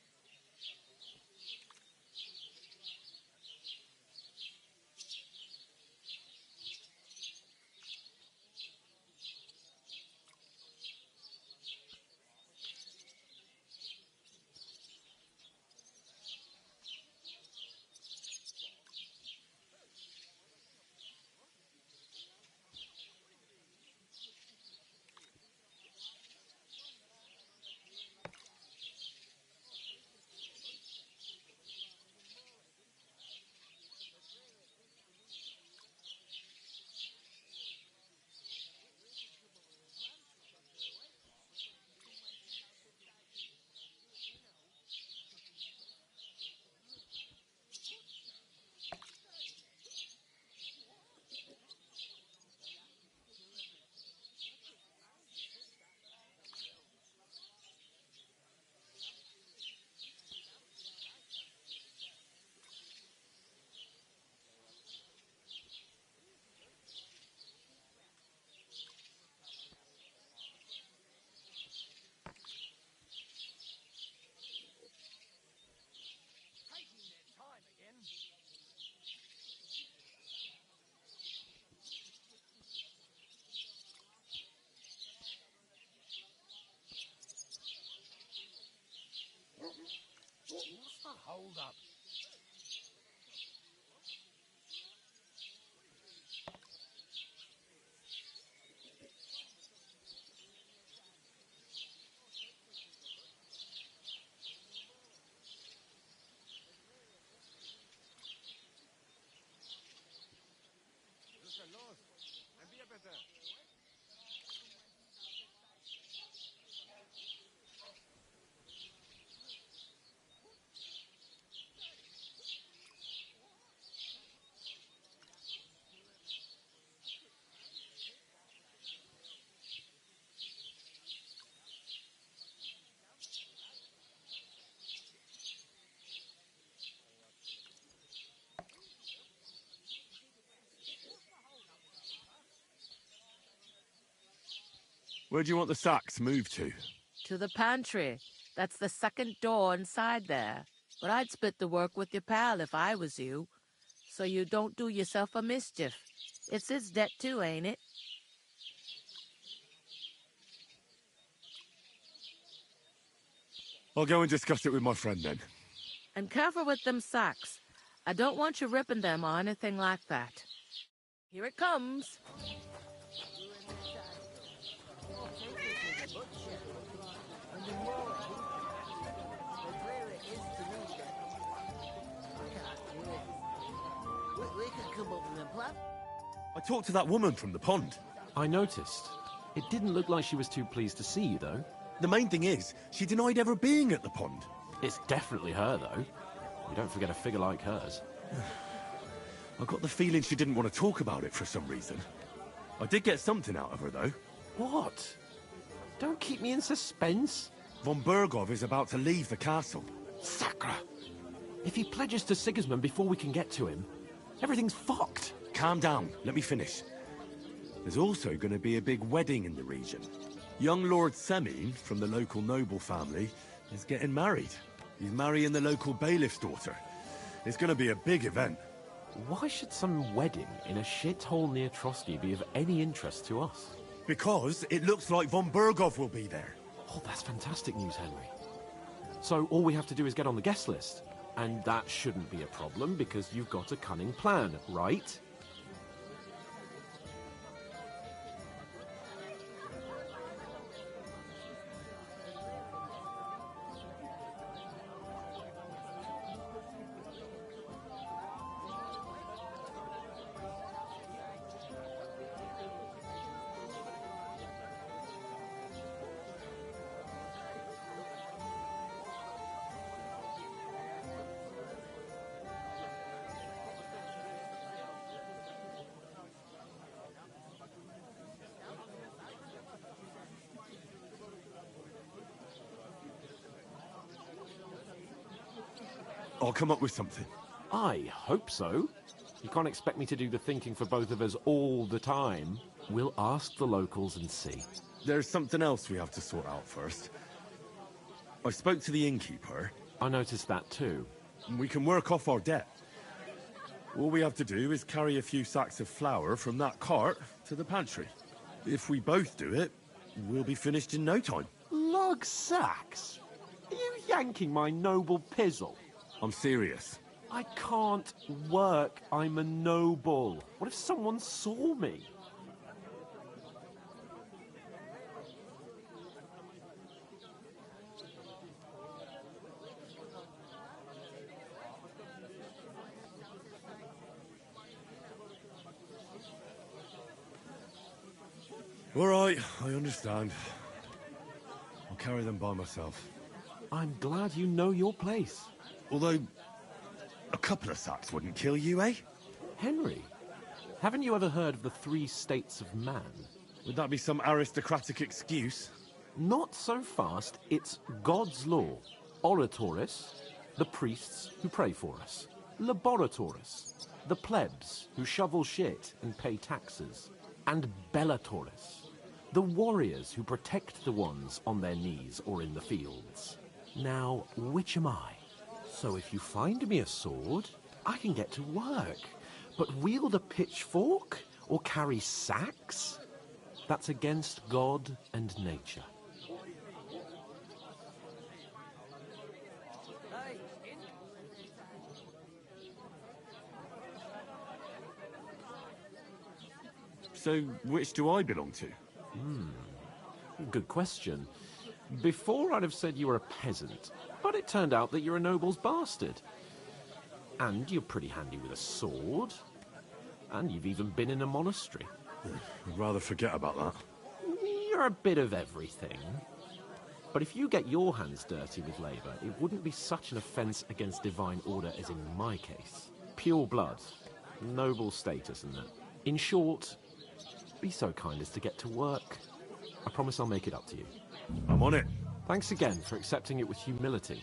Taking their time again. What's the hold-up? Was ist denn los? Ein Bier bitte. Where do you want the sacks moved to? To the pantry. That's the second door inside there. But I'd split the work with your pal if I was you, so you don't do yourself a mischief. It's his debt too, ain't it? I'll go and discuss it with my friend then. And careful with them sacks. I don't want you ripping them or anything like that. Here it comes. We can come up with a plan. I talked to that woman from the pond. I noticed. It didn't look like she was too pleased to see you, though. The main thing is, she denied ever being at the pond. It's definitely her, though. You don't forget a figure like hers. I got the feeling she didn't want to talk about it for some reason. I did get something out of her, though. What? Don't keep me in suspense. Von Bergov is about to leave the castle. Sacre! If he pledges to Sigismund before we can get to him, everything's fucked. Calm down. Let me finish. There's also going to be a big wedding in the region. Young Lord Semine, from the local noble family, is getting married. He's marrying the local bailiff's daughter. It's going to be a big event. Why should some wedding in a shithole near Trotsky be of any interest to us? Because it looks like von Berghoff will be there. Oh, that's fantastic news, Henry. So all we have to do is get on the guest list. And that shouldn't be a problem because you've got a cunning plan, right? I'll come up with something. I hope so. You can't expect me to do the thinking for both of us all the time. We'll ask the locals and see. There's something else we have to sort out first. I spoke to the innkeeper. I noticed that too. We can work off our debt. All we have to do is carry a few sacks of flour from that cart to the pantry. If we both do it, we'll be finished in no time. Lug sacks? Are you yanking my noble pizzle? I'm serious. I can't work. I'm a noble. What if someone saw me? All right, I understand. I'll carry them by myself. I'm glad you know your place. Although, a couple of sacks wouldn't kill you, eh? Henry, haven't you ever heard of the 3 states of man? Would that be some aristocratic excuse? Not so fast. It's God's law. Oratoris, the priests who pray for us. Laboratoris, the plebs who shovel shit and pay taxes. And Bellatoris, the warriors who protect the ones on their knees or in the fields. Now, which am I? So if you find me a sword, I can get to work. But wield a pitchfork or carry sacks? That's against God and nature. So, which do I belong to? Good question. Before I'd have said you were a peasant, but it turned out that you're a noble's bastard. And you're pretty handy with a sword. And you've even been in a monastery. I'd rather forget about that. You're a bit of everything. But if you get your hands dirty with labour, it wouldn't be such an offence against divine order as in my case. Pure blood. Noble status and that. In short, be so kind as to get to work. I promise I'll make it up to you. I'm on it. Thanks again for accepting it with humility.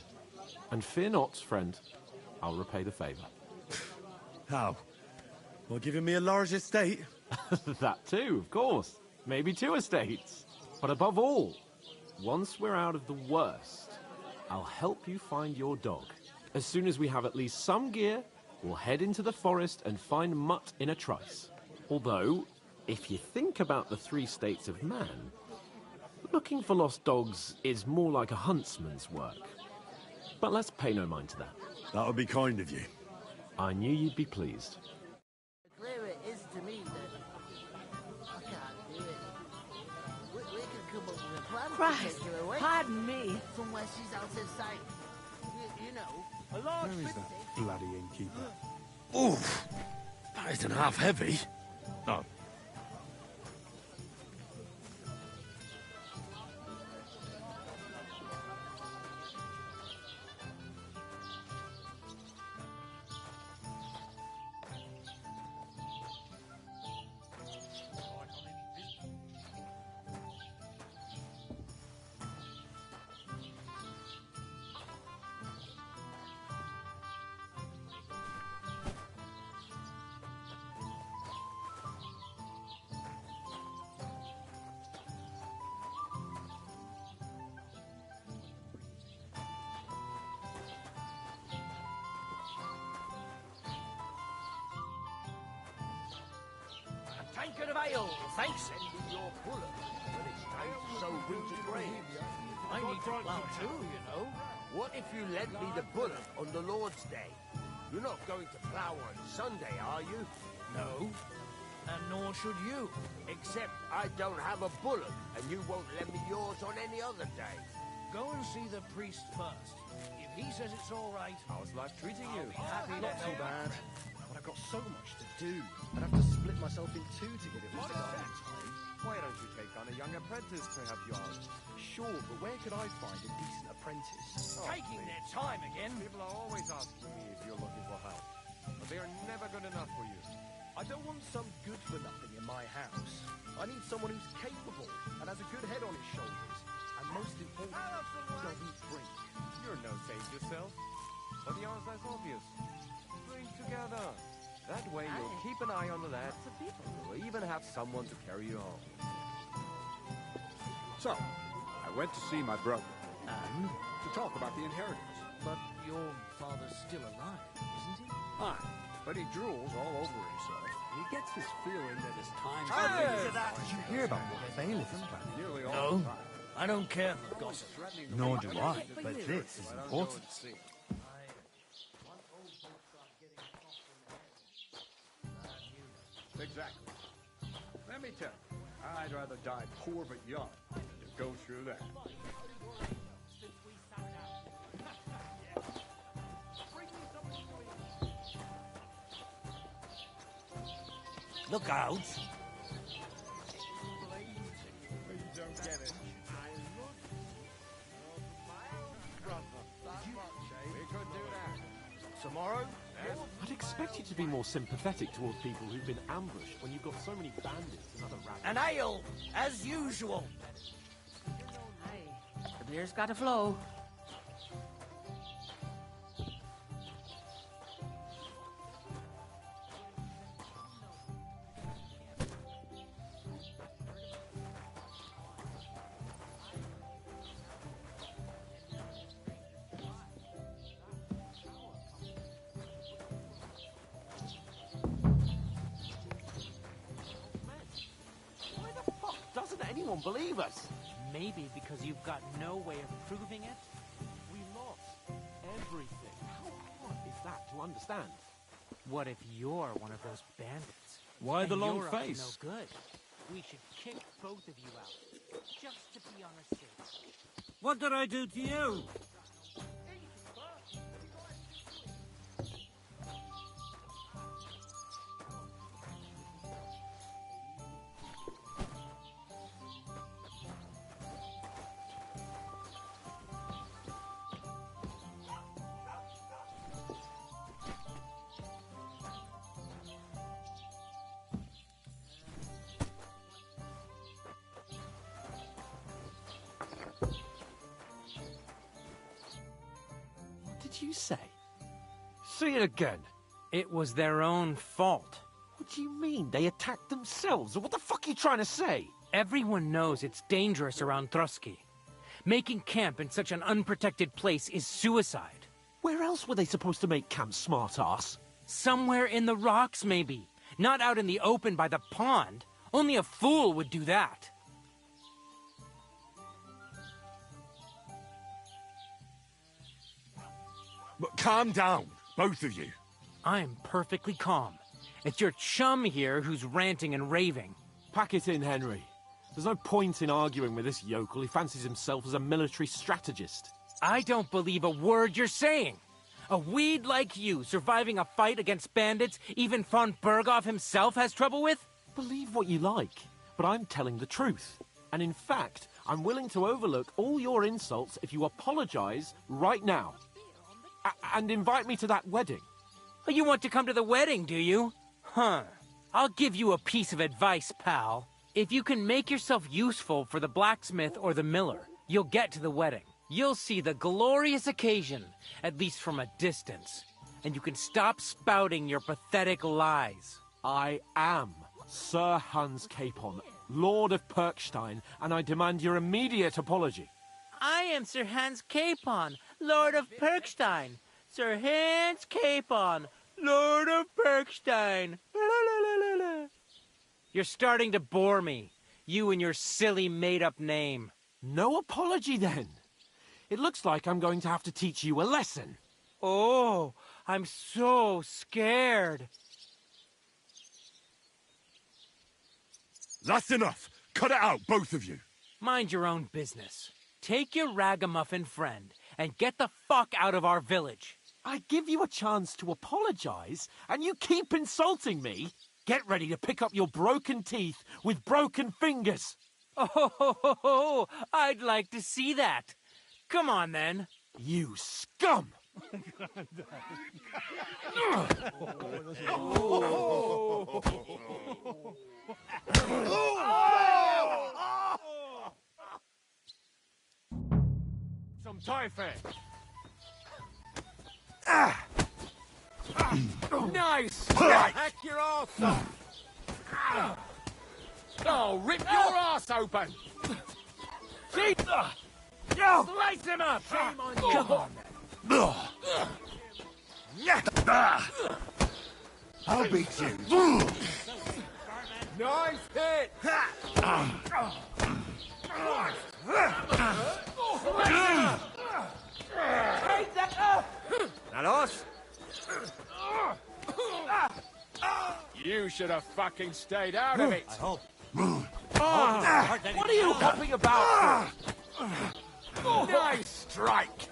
And fear not, friend. I'll repay the favour. How? Well, giving me a large estate? That too, of course. Maybe 2 estates. But above all, once we're out of the worst, I'll help you find your dog. As soon as we have at least some gear, we'll head into the forest and find Mutt in a trice. Although, if you think about the 3 states of man, looking for lost dogs is more like a huntsman's work. But let's pay no mind to that. That would be kind of you. I knew you'd be pleased. The clearer it is to me that I can't do it. We can come up with a plan Christ, to take her away. pardon me. Somewhere she's out of sight. You know, a large Where is that bloody innkeeper? Oof! That isn't half heavy. Oh. bucket of ale, thanks. Sending your bullock, but it's time to sow winter grain. I need to plough too, you know. What if you lent me the bullock on the Lord's Day? You're not going to plough on Sunday, are you? No, and nor should you. Except I don't have a bullock, and you won't lend me yours on any other day. Go and see the priest first. If he says it's all right, How's life treating you? happy Not to too help. bad. But I've got so much to do. I'd have to split myself in two to get it all done in time. Why don't you take on a young apprentice to help you out? Sure, but where could I find a decent apprentice? Taking their time again. People are always asking me if you're looking for help. But they are never good enough for you. I don't want some good-for-nothing in my house. I need someone who's capable and has a good head on his shoulders. And most importantly, doesn't drink. You're no saint yourself. But the answer's obvious. Drink together. That way you'll keep an eye on the lad. You'll even have someone to carry you home. So, I went to see my brother. And? To talk about the inheritance. But your father's still alive, isn't he? Aye, but he drools all over himself. He gets this feeling that his time's Did you hear about what the bailiff is planning? Nearly all No, the time. I don't care for gossip. Nor do I, but this is important. Exactly. Let me tell you, I'd rather die poor but young than to go through that. Look out. Tomorrow? I'd expect you to be more sympathetic towards people who've been ambushed when you've got so many bandits and other rabbits. An ale, as usual. Hey, the beer's got to flow. Doesn't anyone believe us? Maybe because you've got no way of proving it? We lost everything. How hard is that to understand? What if you're one of those bandits? Why the And long you're up to face? No good. We should kick both of you out, just to be on our safe. What did I do to you? What did you say? Say it again. It was their own fault. What do you mean? They attacked themselves? What the fuck are you trying to say? Everyone knows it's dangerous around Trotsky. Making camp in such an unprotected place is suicide. Where else were they supposed to make camp, smart-ass? Somewhere in the rocks, maybe. Not out in the open by the pond. Only a fool would do that. But calm down, both of you. I'm perfectly calm. It's your chum here who's ranting and raving. Pack it in, Henry. There's no point in arguing with this yokel. He fancies himself as a military strategist. I don't believe a word you're saying. A weed like you surviving a fight against bandits even von Berghoff himself has trouble with? Believe what you like, but I'm telling the truth. And in fact, I'm willing to overlook all your insults if you apologize right now. And invite me to that wedding. Oh, you want to come to the wedding, do you? Huh. I'll give you a piece of advice, pal. If you can make yourself useful for the blacksmith or the miller, you'll get to the wedding. You'll see the glorious occasion, at least from a distance. And you can stop spouting your pathetic lies. I am Sir Hans Capon, Lord of Perkstein, and I demand your immediate apology. I am Sir Hans Capon, Lord of Perkstein. Sir Hans Capon, Lord of Perkstein. La, la, la, la, la. You're starting to bore me. You and your silly made-up name. No apology, then. It looks like I'm going to have to teach you a lesson. Oh, I'm so scared. That's enough. Cut it out, both of you. Mind your own business. Take your ragamuffin friend and get the fuck out of our village. I give you a chance to apologize, and you keep insulting me. Get ready to pick up your broken teeth with broken fingers. Oh, I'd like to see that. Come on, then. You scum! Some time fair. Nice! Hack your arse off! Oh, rip your arse open! See? Slice him up! Shame on you! Come on, I'll beat you! Nice hit! Take that up! Now, Loss? You should have fucking stayed out of it. I hope. What are you hopping about? Nice strike!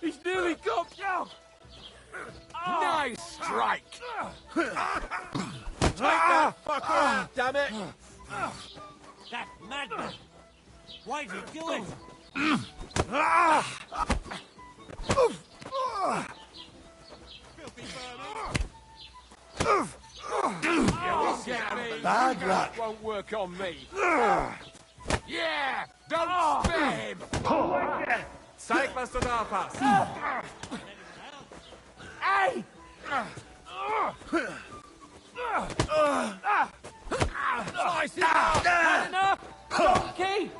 He's nearly got you! Nice strike! Take that fucker out, damn it! That madman! Why'd you do it? Bad luck! Won't work on me. Yeah! Don't spare him! Zeig, was du da hast. Hey! Slice it out! Had enough? Donkey!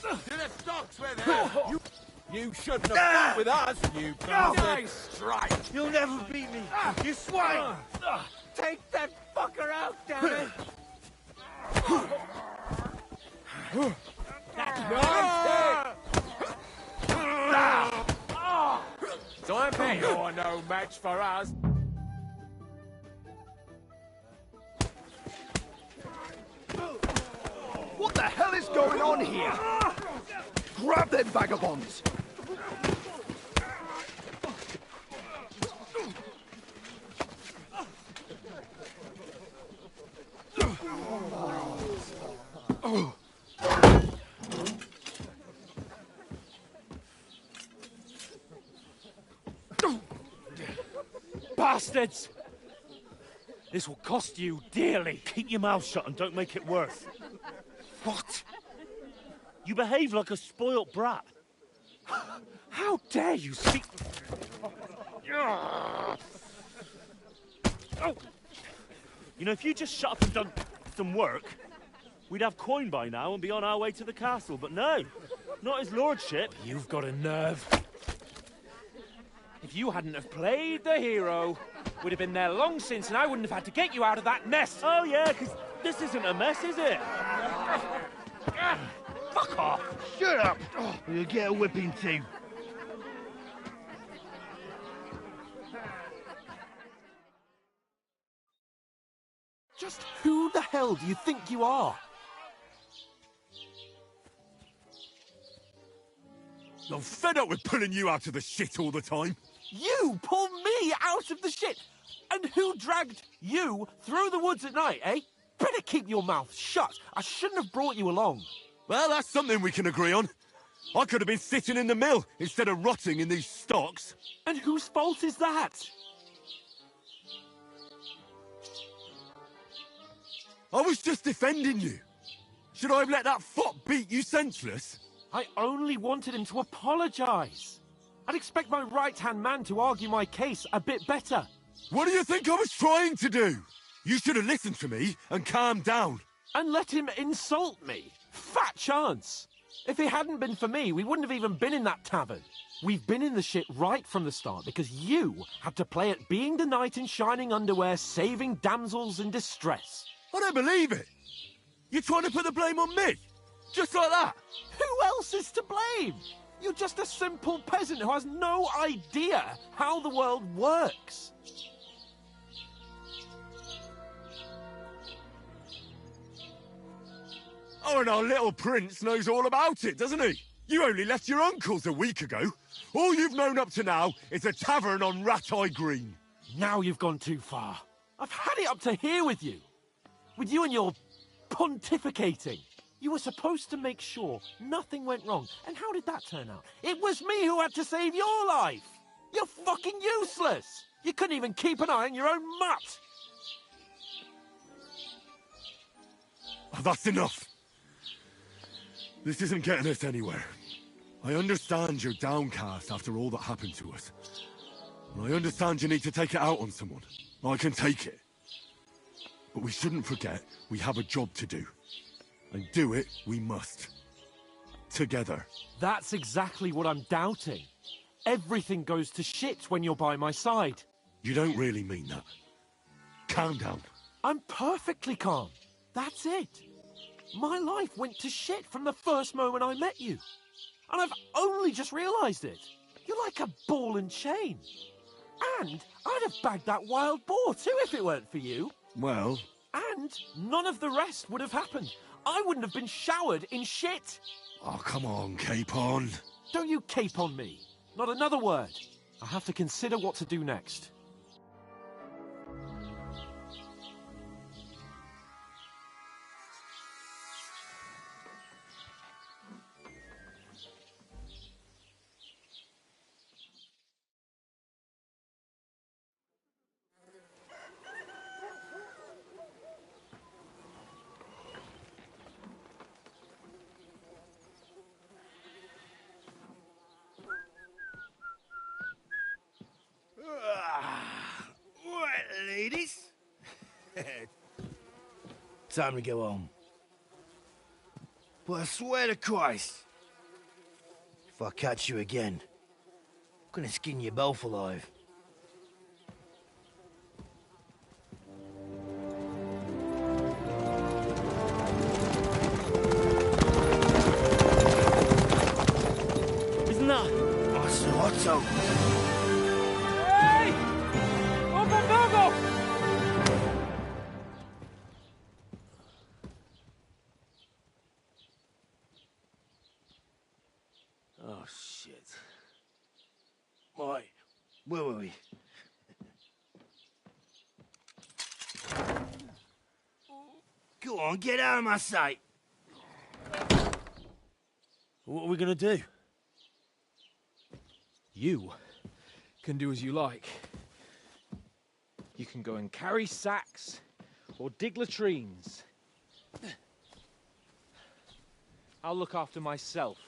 To the stocks with him! You shouldn't have fought with us, you bastard! Nice strike! You'll never beat me, you swine! Take that fucker out, damn it! Time for you're no match for us. What the hell is going on here? Grab them vagabonds! Bastards! This will cost you dearly. Keep your mouth shut and don't make it worse. What? You behave like a spoilt brat. How dare you speak... Oh. You know, if you just shut up and done some work, we'd have coin by now and be on our way to the castle. But no, not his lordship. You've got a nerve. If you hadn't have played the hero, we'd have been there long since and I wouldn't have had to get you out of that mess. Oh yeah, because this isn't a mess, is it? Fuck off! Shut up! Or you'll get a whipping too. Just who the hell do you think you are? I'm fed up with pulling you out of the shit all the time. You pull me out of the shit! And who dragged you through the woods at night, eh? Better keep your mouth shut. I shouldn't have brought you along. Well, that's something we can agree on. I could have been sitting in the mill instead of rotting in these stocks. And whose fault is that? I was just defending you. Should I have let that fop beat you senseless? I only wanted him to apologise. I'd expect my right-hand man to argue my case a bit better. What do you think I was trying to do? You should have listened to me and calmed down. And let him insult me. Fat chance. If it hadn't been for me, we wouldn't have even been in that tavern. We've been in the shit right from the start because you had to play at being the knight in shining underwear, saving damsels in distress. I don't believe it. You're trying to put the blame on me? Just like that? Who else is to blame? You're just a simple peasant who has no idea how the world works. Oh, and our little prince knows all about it, doesn't he? You only left your uncle's a week ago. All you've known up to now is a tavern on Rat-Eye Green. Now you've gone too far. I've had it up to here with you. With you and your pontificating. You were supposed to make sure nothing went wrong. And how did that turn out? It was me who had to save your life. You're fucking useless. You couldn't even keep an eye on your own mutt. Oh, that's enough. This isn't getting us anywhere. I understand you're downcast after all that happened to us. And I understand you need to take it out on someone. I can take it. But we shouldn't forget we have a job to do. And do it we must. Together. That's exactly what I'm doubting. Everything goes to shit when you're by my side. You don't really mean that. Calm down. I'm perfectly calm. That's it. My life went to shit from the first moment I met you. And I've only just realised it. You're like a ball and chain. And I'd have bagged that wild boar too if it weren't for you. Well... And none of the rest would have happened. I wouldn't have been showered in shit. Oh, come on, Capon. Don't you cape on me. Not another word. I have to consider what to do next. Right, ladies. Time to go home. But I swear to Christ, if I catch you again, I'm gonna skin you both alive. Isn't that awesome, Otto? Hey! Open Virgo! Oh, shit. Right, where were we? Go on, get out of my sight. What are we gonna do? You can do as you like. You can go and carry sacks or dig latrines. I'll look after myself.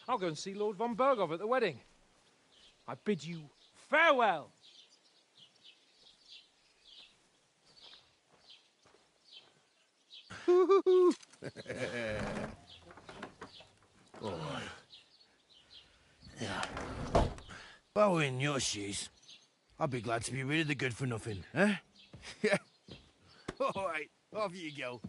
I'll go and see Lord von Berghoff at the wedding. I bid you farewell. All right. Yeah. If I were in your shoes, I'd be glad to be rid of the good-for-nothing, eh? Yeah. All right, off you go.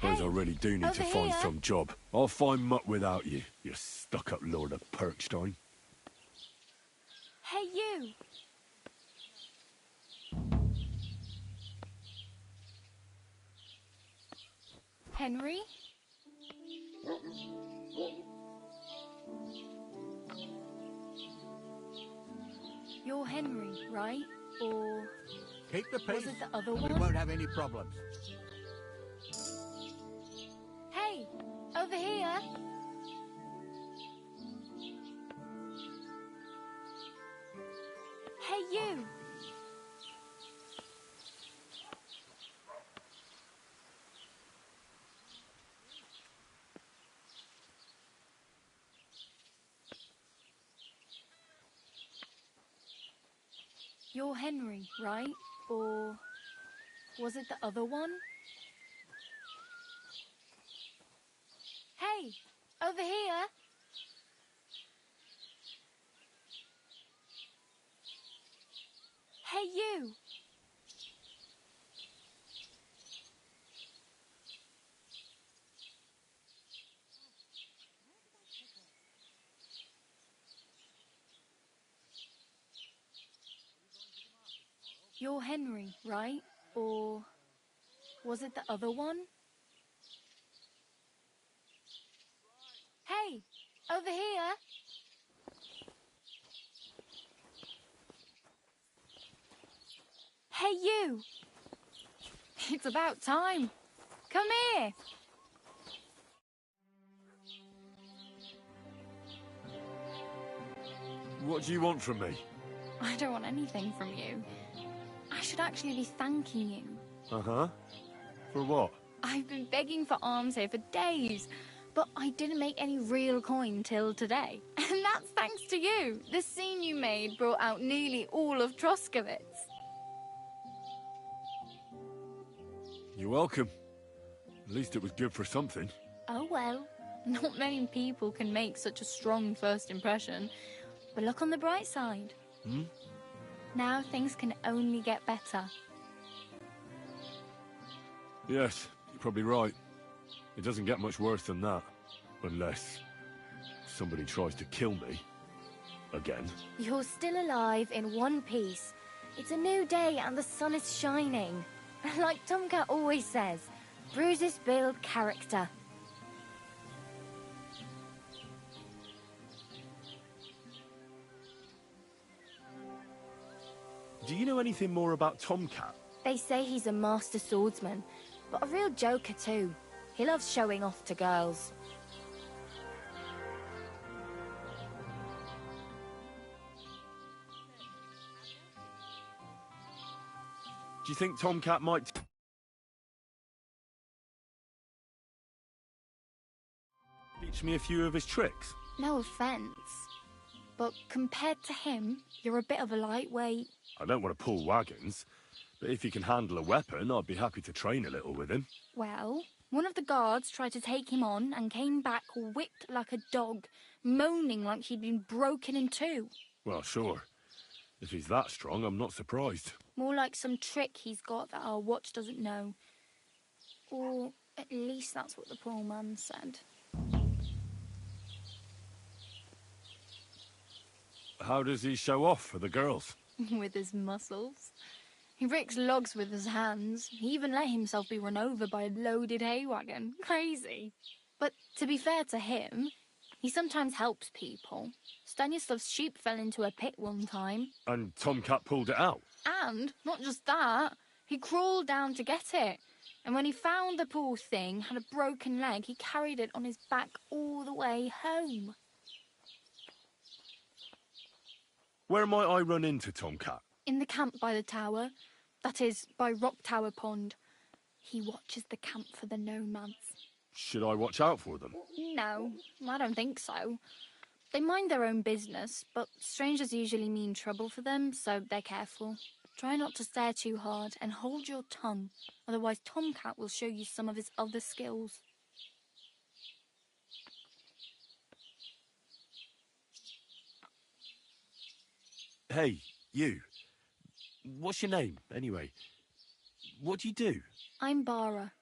Suppose I really do need to find some job. I'll find mutt without you, you stuck-up Lord of Perkstein. Hey, you! Henry? You're Henry, right? Or... Keep the peace, was it the other and one? we won't have any problems. Hey! Over here! Hey, you! You're Henry, right? Or... was it the other one? Hey! Over here! Hey, you! You're Henry, right? Or... was it the other one? Hey! Over here! Hey, you! It's about time. Come here! What do you want from me? I don't want anything from you. I should actually be thanking you. Uh-huh. For what? I've been begging for alms here for days, but I didn't make any real coin till today. And that's thanks to you. The scene you made brought out nearly all of Troskowitz. You're welcome. At least it was good for something. Oh well, not many people can make such a strong first impression. But look on the bright side. Hmm? Now things can only get better. Yes, you're probably right. It doesn't get much worse than that. Unless somebody tries to kill me. Again. You're still alive in one piece. It's a new day and the sun is shining. Like Tomcat always says, bruises build character. Do you know anything more about Tomcat? They say he's a master swordsman, but a real joker too. He loves showing off to girls. Do you think Tomcat might... teach me a few of his tricks? No offense, but compared to him, you're a bit of a lightweight. I don't want to pull wagons, but if he can handle a weapon, I'd be happy to train a little with him. Well, one of the guards tried to take him on and came back whipped like a dog, moaning like he'd been broken in two. Well, sure. If he's that strong, I'm not surprised. More like some trick he's got that our watch doesn't know. Or at least that's what the poor man said. How does he show off for the girls? With his muscles. He ricks logs with his hands. He even let himself be run over by a loaded hay wagon. Crazy. But to be fair to him, he sometimes helps people. Stanislav's sheep fell into a pit one time. And Tomcat pulled it out? And, not just that, he crawled down to get it. And when he found the poor thing had a broken leg, he carried it on his back all the way home. Where might I run into Tomcat? In the camp by the tower. That is, by Rock Tower Pond. He watches the camp for the nomads. Should I watch out for them? No, I don't think so. They mind their own business, but strangers usually mean trouble for them, so they're careful. Try not to stare too hard and hold your tongue, otherwise Tomcat will show you some of his other skills. Hey, you. What's your name, anyway? What do you do? I'm Bara.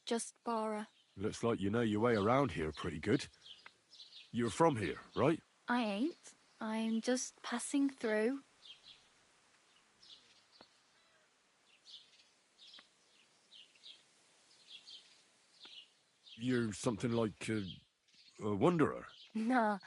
just Bara. Looks like you know your way around here pretty good. You're from here, right? I ain't. I'm just passing through. You're something like a wanderer. Nah,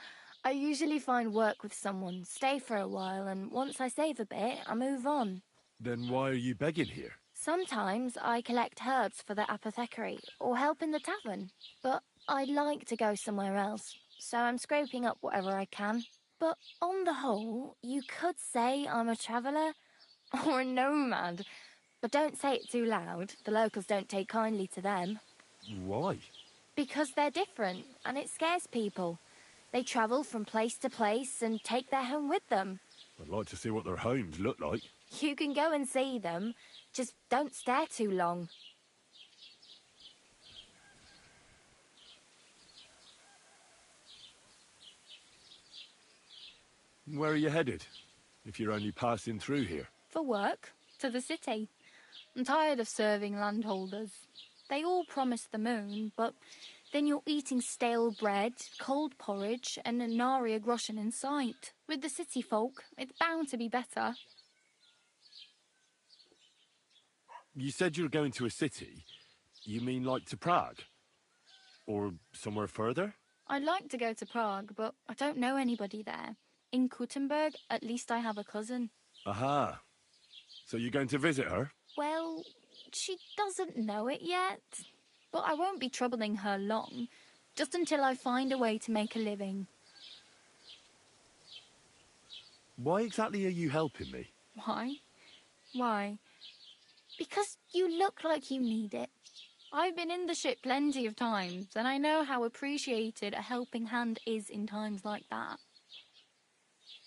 I usually find work with someone, stay for a while, and once I save a bit, I move on. Then why are you begging here? Sometimes I collect herbs for the apothecary, or help in the tavern. But I'd like to go somewhere else, so I'm scraping up whatever I can. But on the whole, you could say I'm a traveller, or a nomad. But don't say it too loud, the locals don't take kindly to them. Why? Because they're different, and it scares people. They travel from place to place and take their home with them. I'd like to see what their homes look like. You can go and see them, just don't stare too long. Where are you headed, if you're only passing through here? For work, to the city. I'm tired of serving landholders. They all promise the moon, but then you're eating stale bread, cold porridge, and a nary a groschen in sight. With the city folk, it's bound to be better. You said you're going to a city. You mean like to Prague? Or somewhere further? I'd like to go to Prague, but I don't know anybody there. In Kuttenberg, at least I have a cousin. Aha. So you're going to visit her? Well, she doesn't know it yet. But I won't be troubling her long, just until I find a way to make a living. Why exactly are you helping me? Why? Why? Because you look like you need it. I've been in the ship plenty of times, and I know how appreciated a helping hand is in times like that.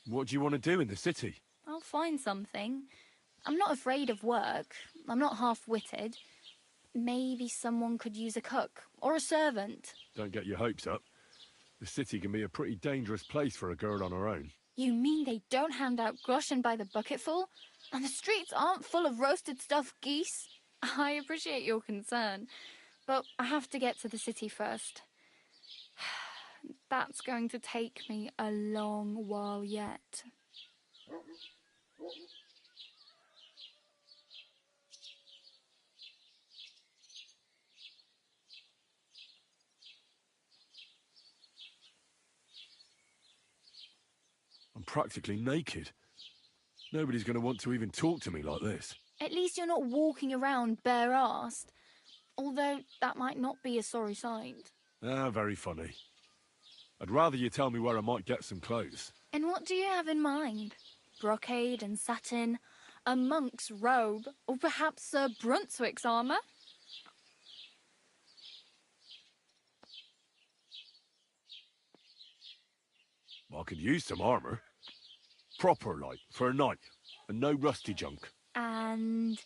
What do you want to do in the city? I'll find something. I'm not afraid of work. I'm not half-witted. Maybe someone could use a cook, or a servant. Don't get your hopes up. The city can be a pretty dangerous place for a girl on her own. You mean they don't hand out groschen by the bucketful? And the streets aren't full of roasted stuffed geese? I appreciate your concern, but I have to get to the city first. That's going to take me a long while yet. I'm practically naked. Nobody's going to want to even talk to me like this. At least you're not walking around bare-assed. Although that might not be a sorry sight. Ah, very funny. I'd rather you tell me where I might get some clothes. And what do you have in mind? Brocade and satin? A monk's robe? Or perhaps Sir Brunswick's armour? I could use some armour. Proper, like, for a night. And no rusty junk. And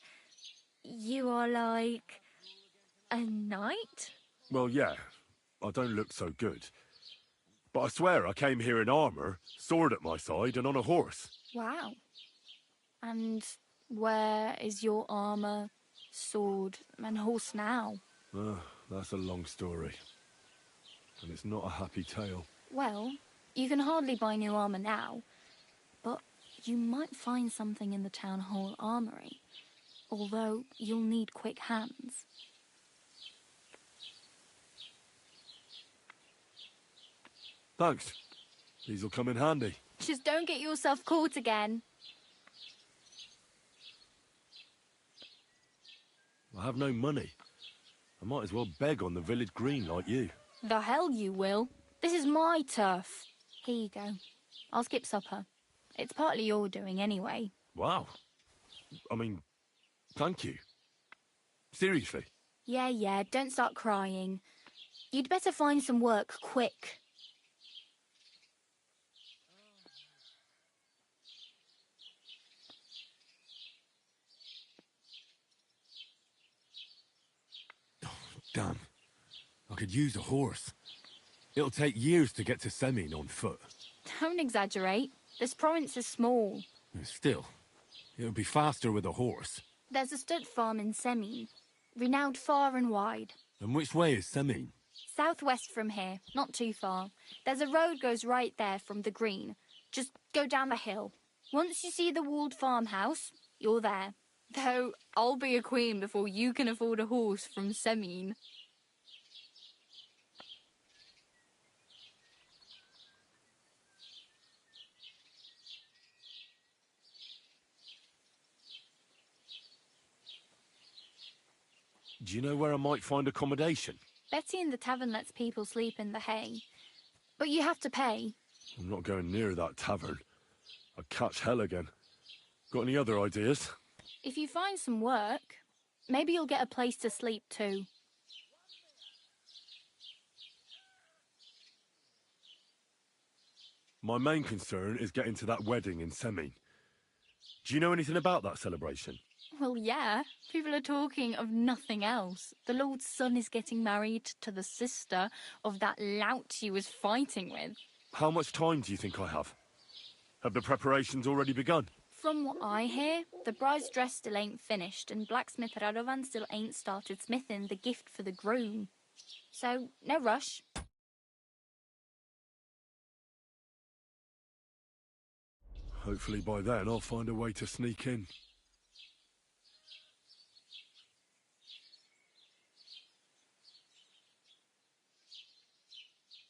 you are like a knight? Well, yeah. I don't look so good. But I swear I came here in armour, sword at my side, and on a horse. Wow. And where is your armour, sword, and horse now? That's a long story. And it's not a happy tale. Well, you can hardly buy new armour now, but you might find something in the town hall armoury, although you'll need quick hands. Thanks. These'll come in handy. Just don't get yourself caught again. I have no money. I might as well beg on the village green like you. The hell you will. This is my turf. Here you go. I'll skip supper. It's partly your doing anyway. Wow. I mean, thank you. Seriously. Yeah, don't start crying. You'd better find some work quick. Damn. I could use a horse. It'll take years to get to Semin on foot. Don't exaggerate. This province is small. Still, it'll be faster with a horse. There's a stud farm in Semin, renowned far and wide. And which way is Semin? Southwest from here, not too far. There's a road goes right there from the green. Just go down the hill. Once you see the walled farmhouse, you're there. Though I'll be a queen before you can afford a horse from Semin. Do you know where I might find accommodation? Betty in the tavern lets people sleep in the hay. But you have to pay. I'm not going near that tavern. I'd catch hell again. Got any other ideas? If you find some work, maybe you'll get a place to sleep too. My main concern is getting to that wedding in Semin. Do you know anything about that celebration? Well, yeah. People are talking of nothing else. The Lord's son is getting married to the sister of that lout he was fighting with. How much time do you think I have? Have the preparations already begun? From what I hear, the bride's dress still ain't finished, and blacksmith Radovan still ain't started smithing the gift for the groom. So, no rush. Hopefully by then I'll find a way to sneak in.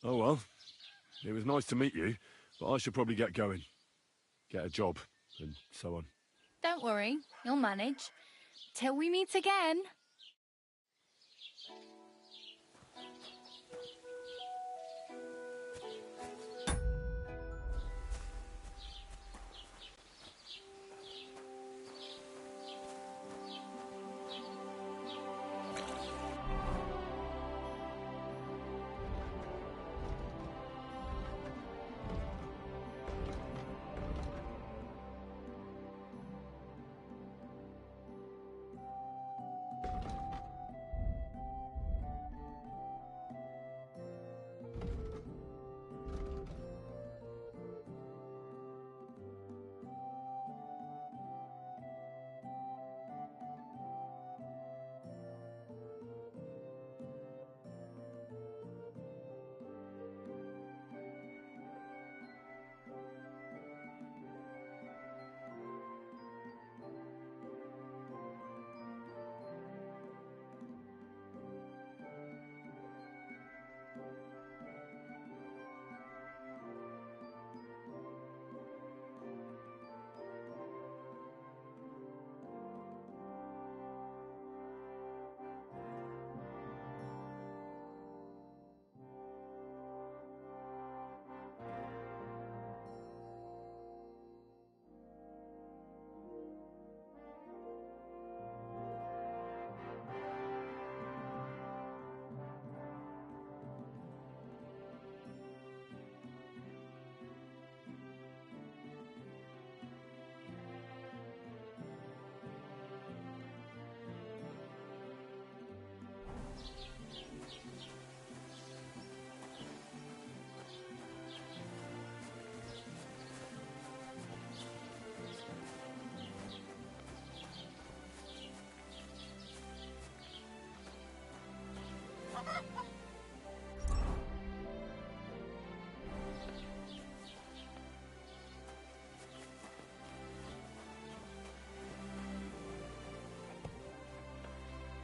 Oh well, it was nice to meet you, but I should probably get going. Get a job, and so on. Don't worry, you'll manage. Till we meet again.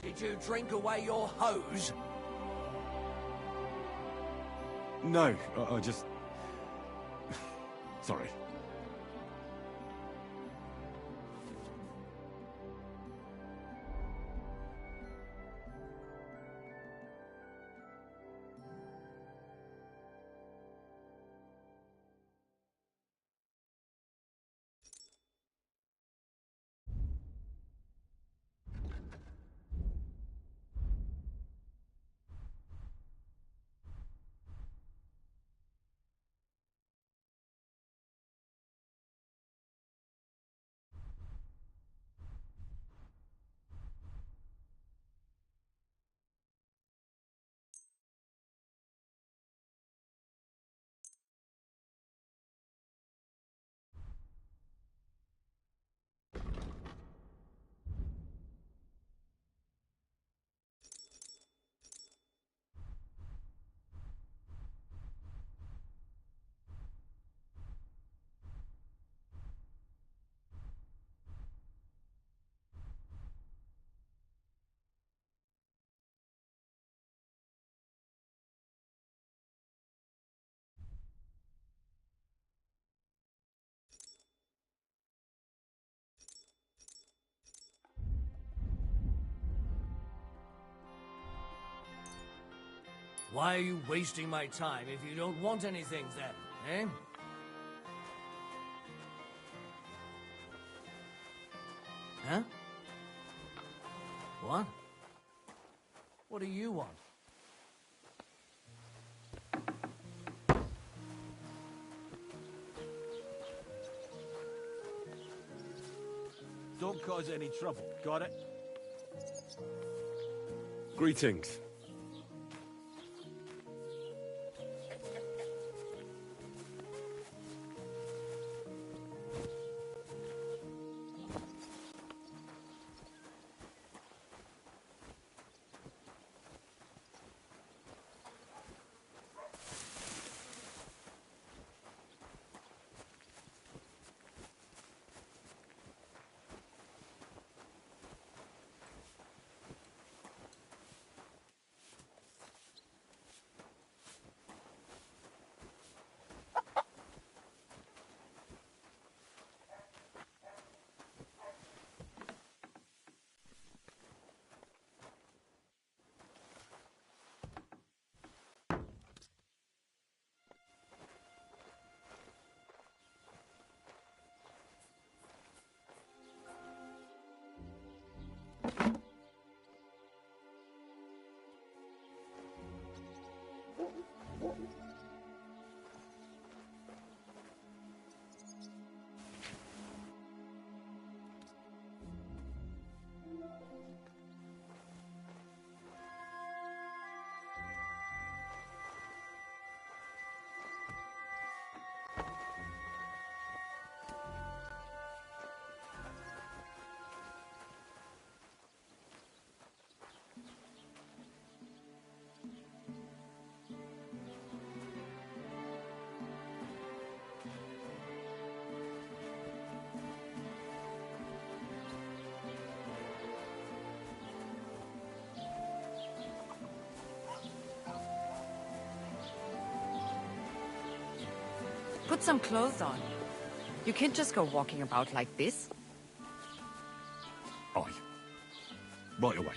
Did you drink away your hose? No, I just... Sorry. Why are you wasting my time if you don't want anything then, eh? Huh? What? What do you want? Don't cause any trouble, got it? Greetings. Put some clothes on. You can't just go walking about like this. Aye. Right away.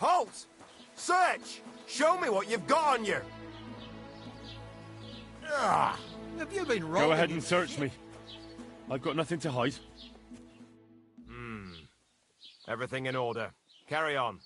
Halt! Search! Show me what you've got on you! Ah, have you been wrong? Go ahead and search me. I've got nothing to hide. Everything in order. Carry on.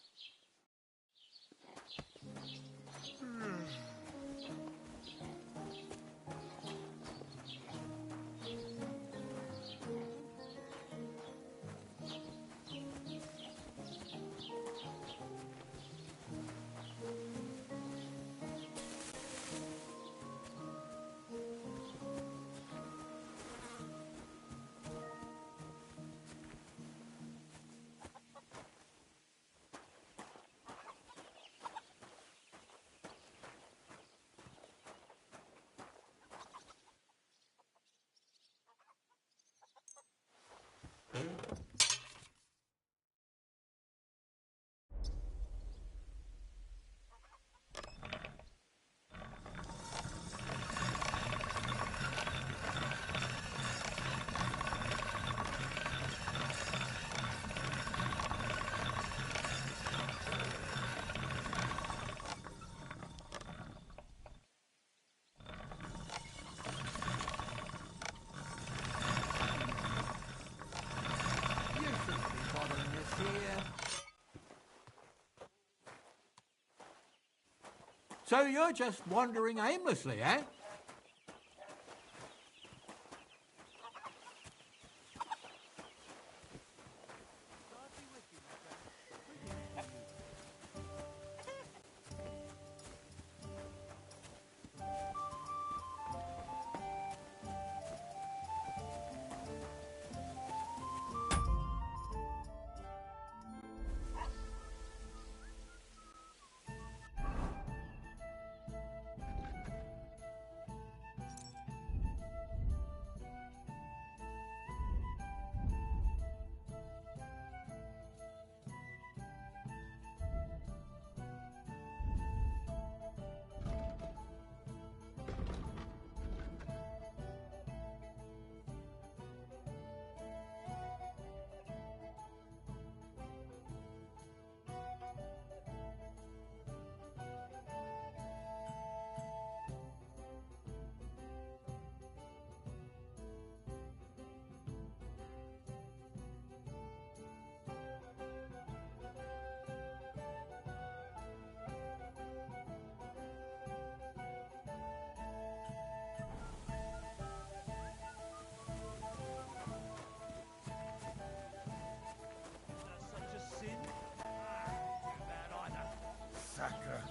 So you're just wandering aimlessly, eh? Sucker.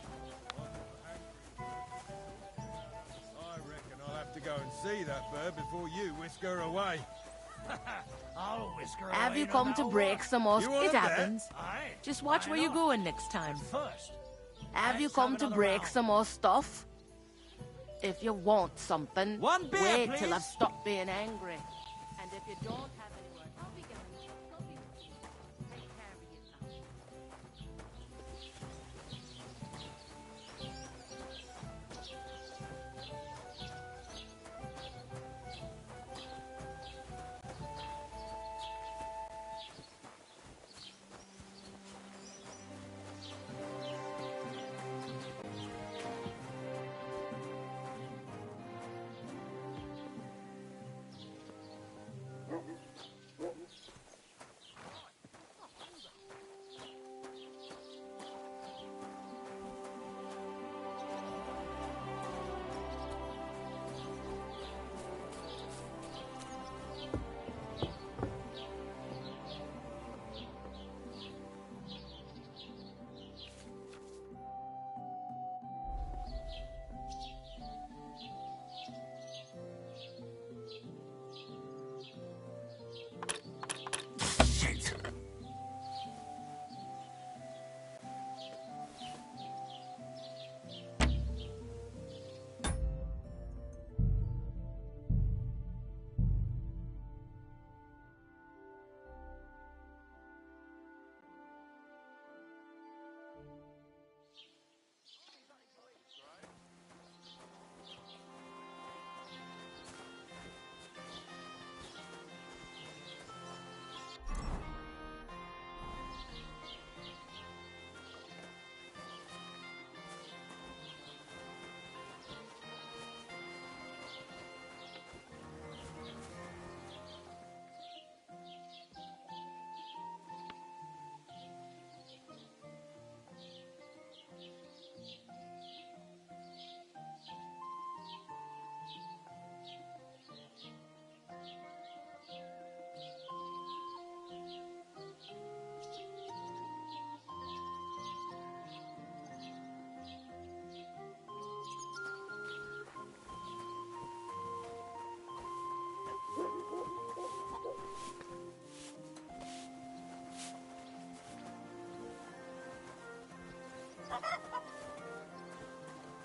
I reckon I'll have to go and see that bird before you whisk her away. I'll whisk her Have away you no come to matter break what. some more? You want It a bet? happens. Aye. Just watch Why where you're not? going next time. First, Have you let's come have to another break round. some more stuff? If you want something, One beer, wait till please. I've stopped being angry. And if you don't have any work, I'll be going. Take care of yourself.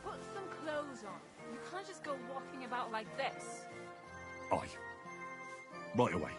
Put some clothes on. You can't just go walking about like this. Aye. Right away.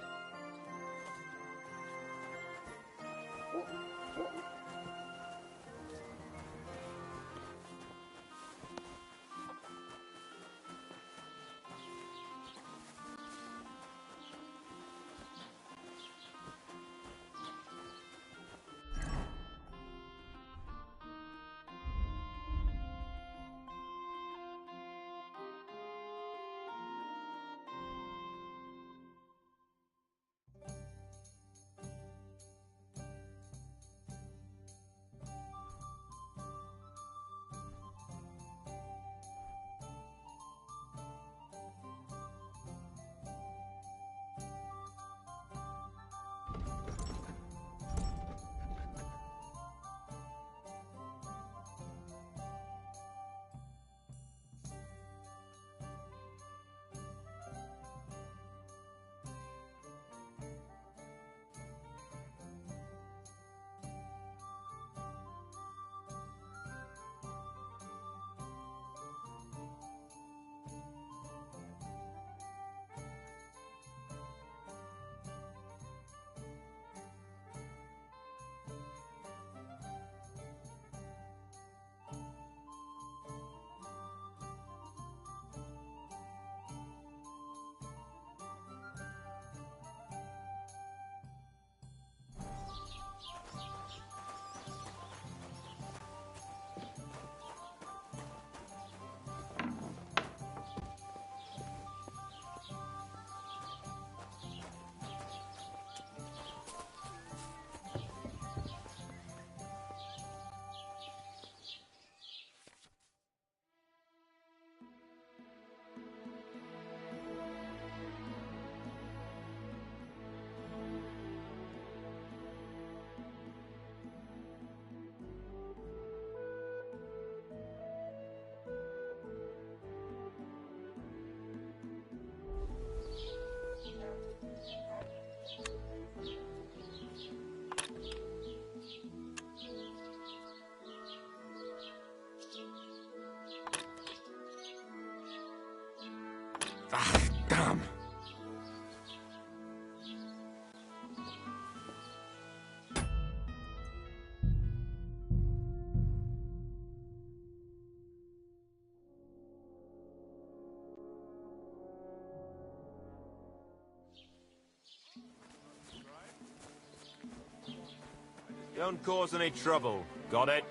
Don't cause any trouble. Got it?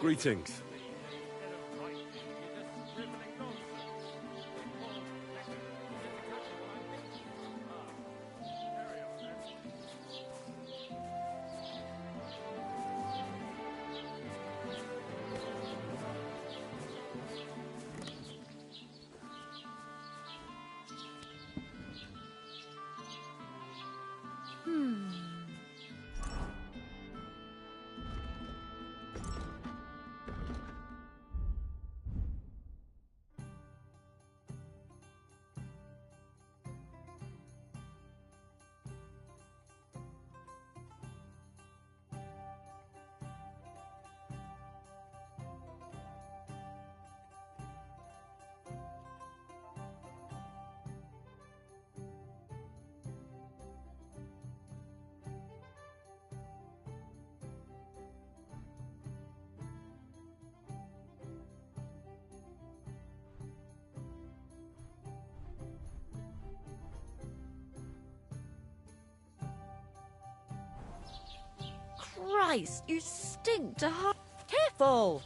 Greetings. Christ, you stink to high. Careful!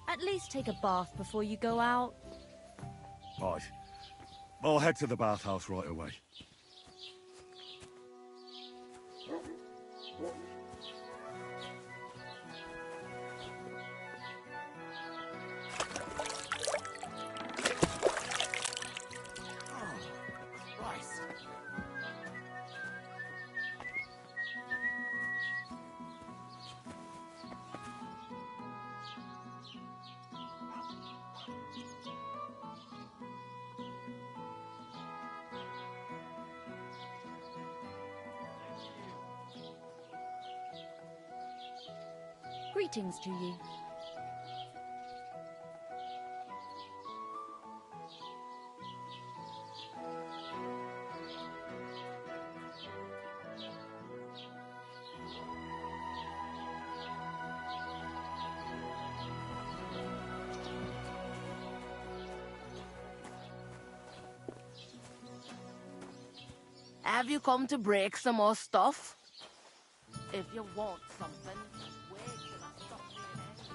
At least take a bath before you go out. Aye. I'll head to the bathhouse right away. Greetings to you. Have you come to break some more stuff? If you want something, where can I stop being angry?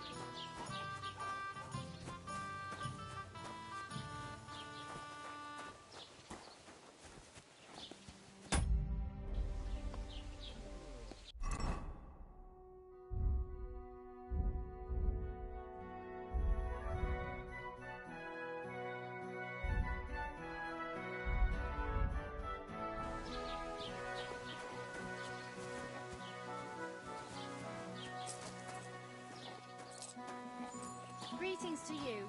Greetings to you.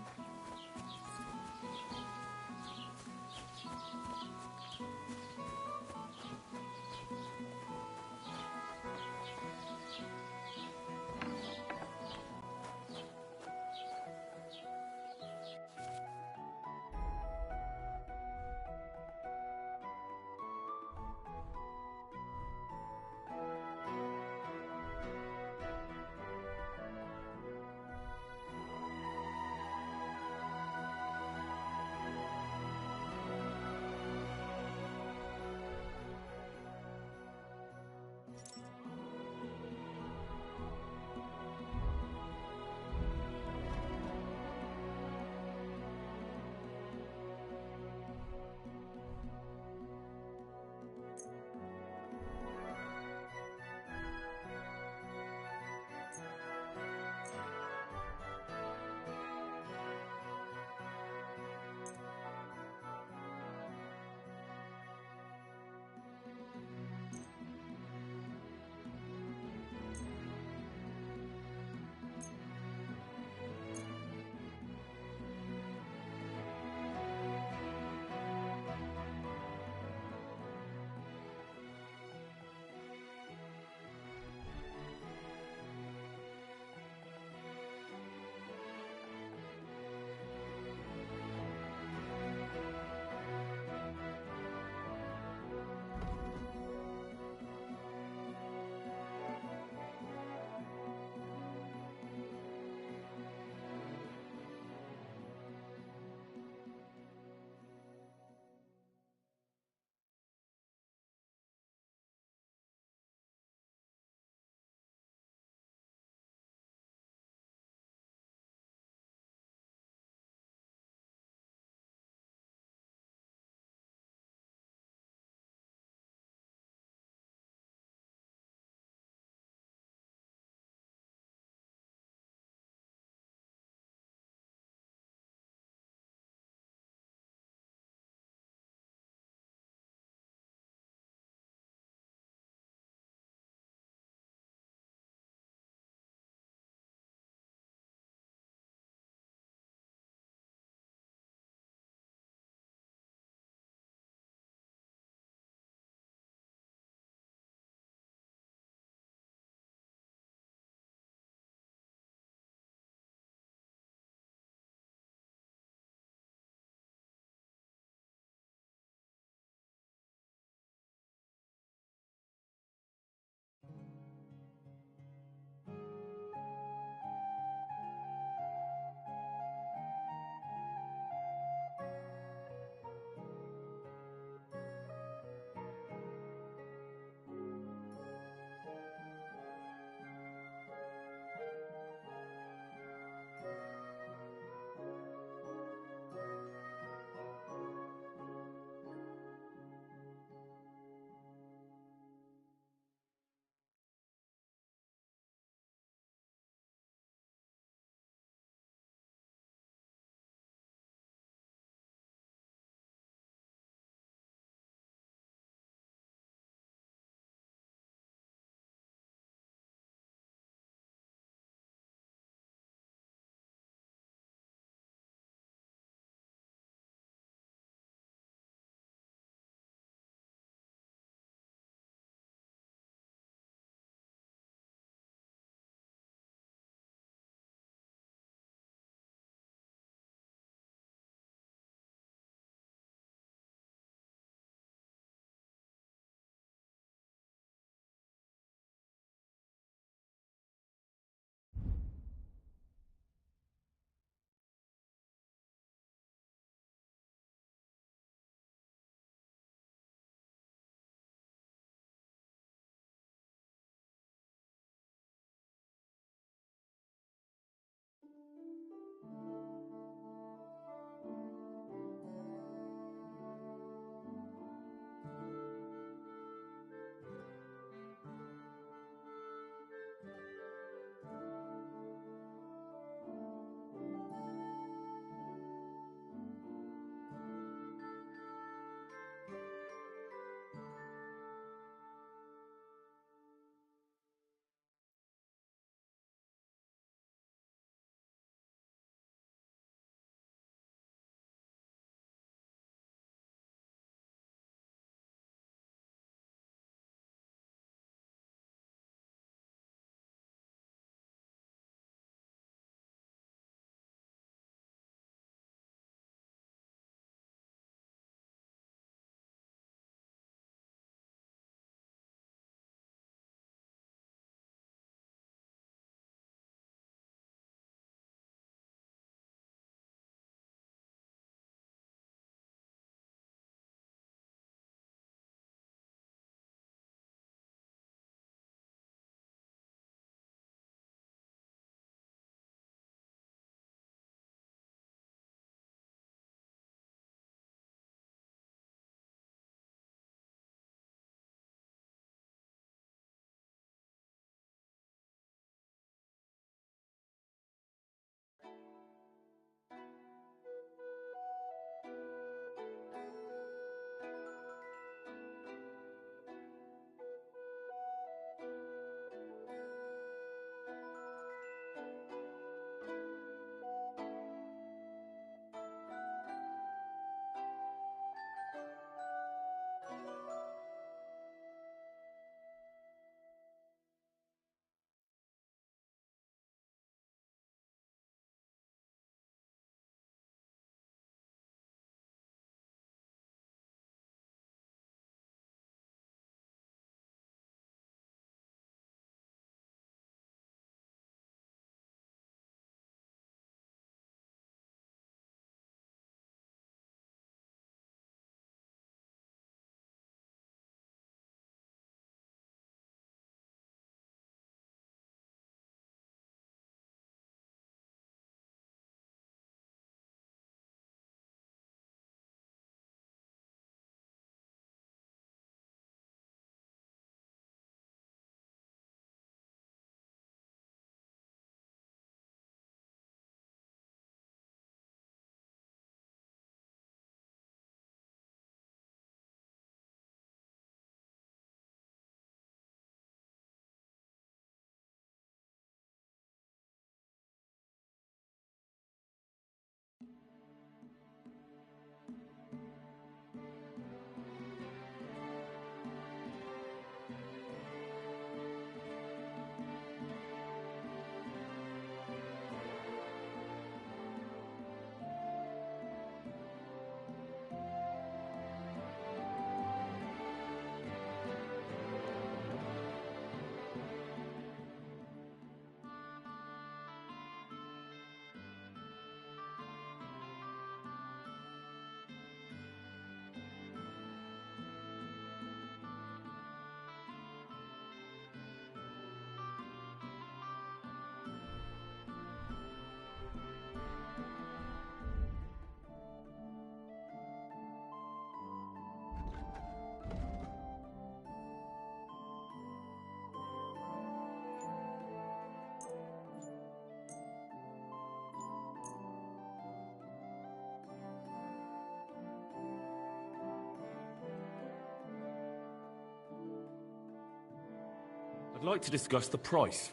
I'd like to discuss the price.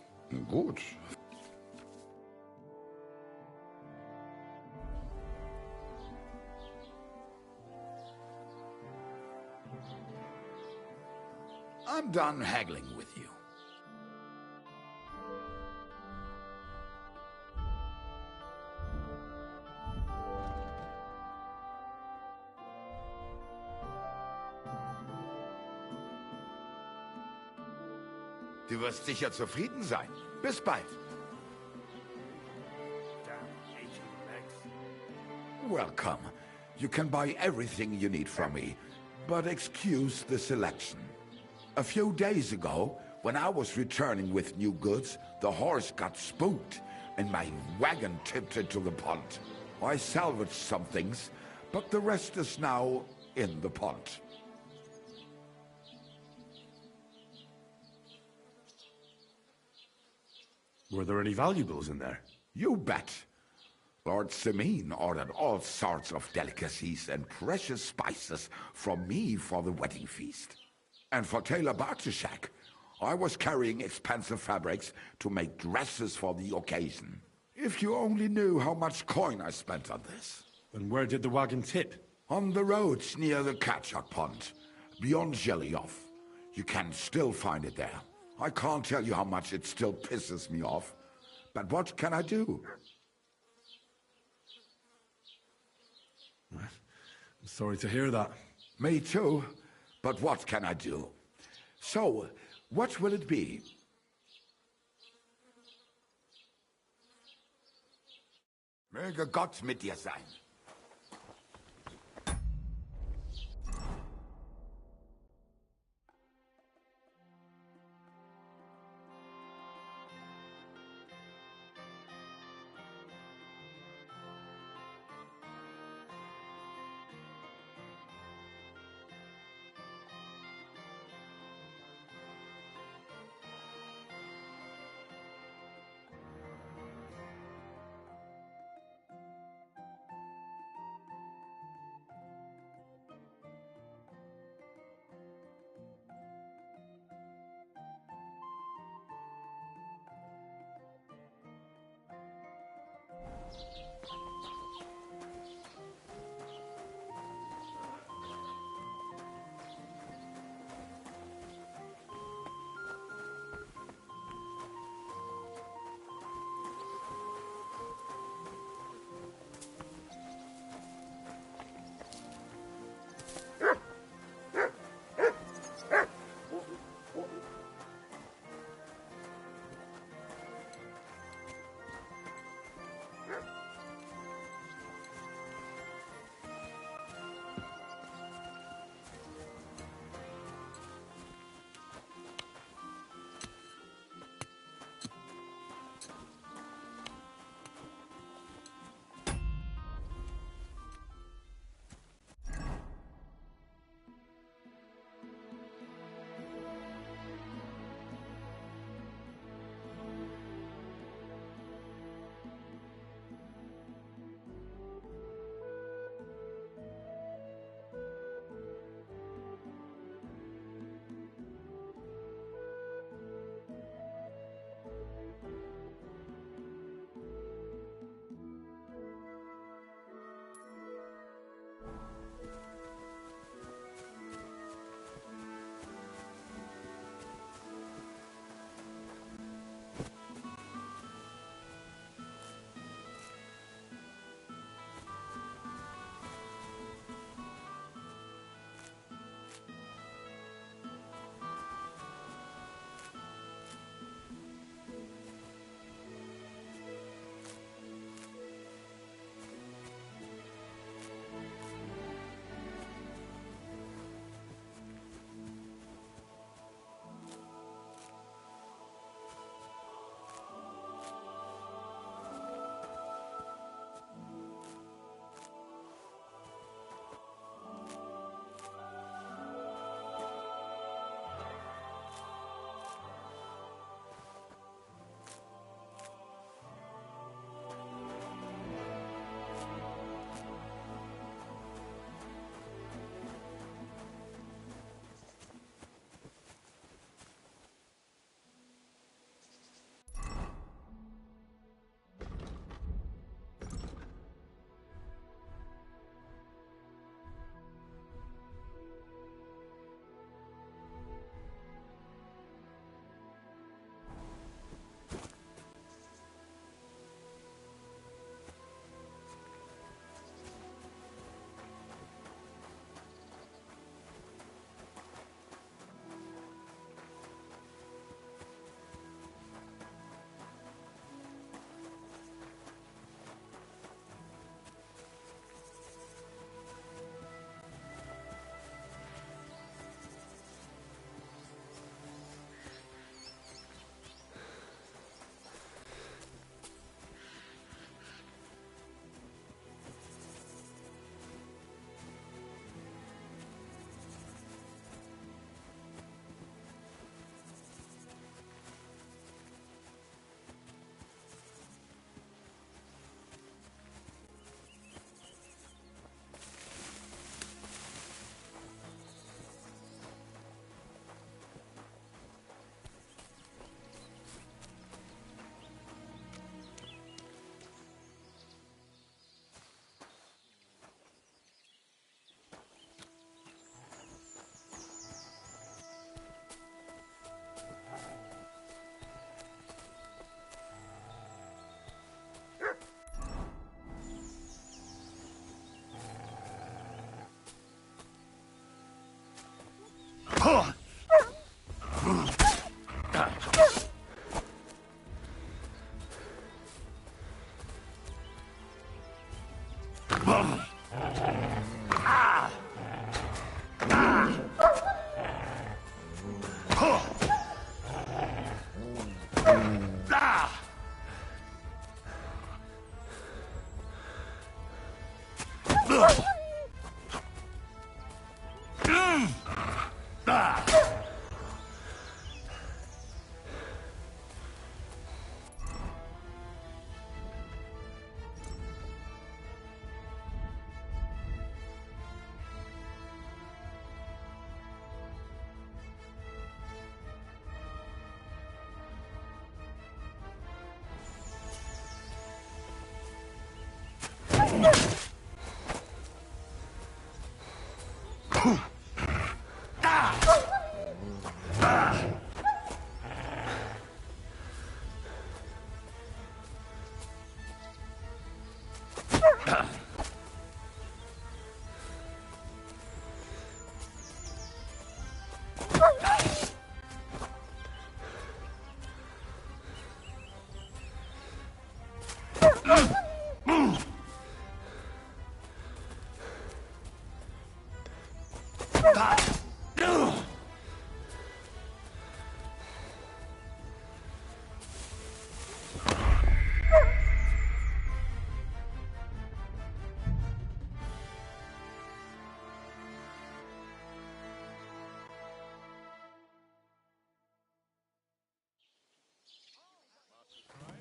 Good. I'm done haggling with you. Du wirst sicher zufrieden sein. Bis bald. Welcome. You can buy everything you need from me, but excuse the selection. A few days ago, when I was returning with new goods, the horse got spooked, and my wagon tipped into the pond. I salvaged some things, but the rest is now in the pond. Were there any valuables in there? You bet. Lord Simeon ordered all sorts of delicacies and precious spices from me for the wedding feast. And for Taylor Bartishak, I was carrying expensive fabrics to make dresses for the occasion. If you only knew how much coin I spent on this. And where did the wagon tip? On the roads near the Katchak Pond, beyond Jelioff. You can still find it there. I can't tell you how much it still pisses me off. But what can I do? I'm sorry to hear that. Me too. But what can I do? So, what will it be? Möge Gott mit dir sein.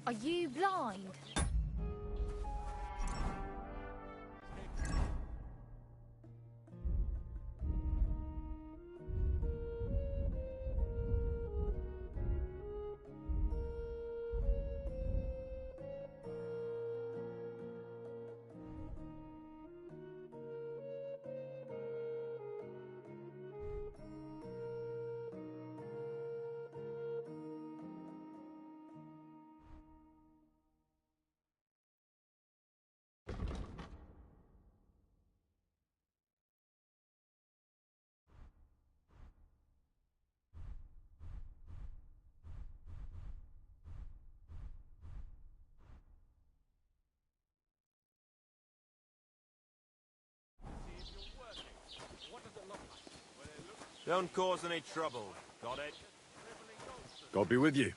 Are you blind? Don't cause any trouble. Got it? God be with you.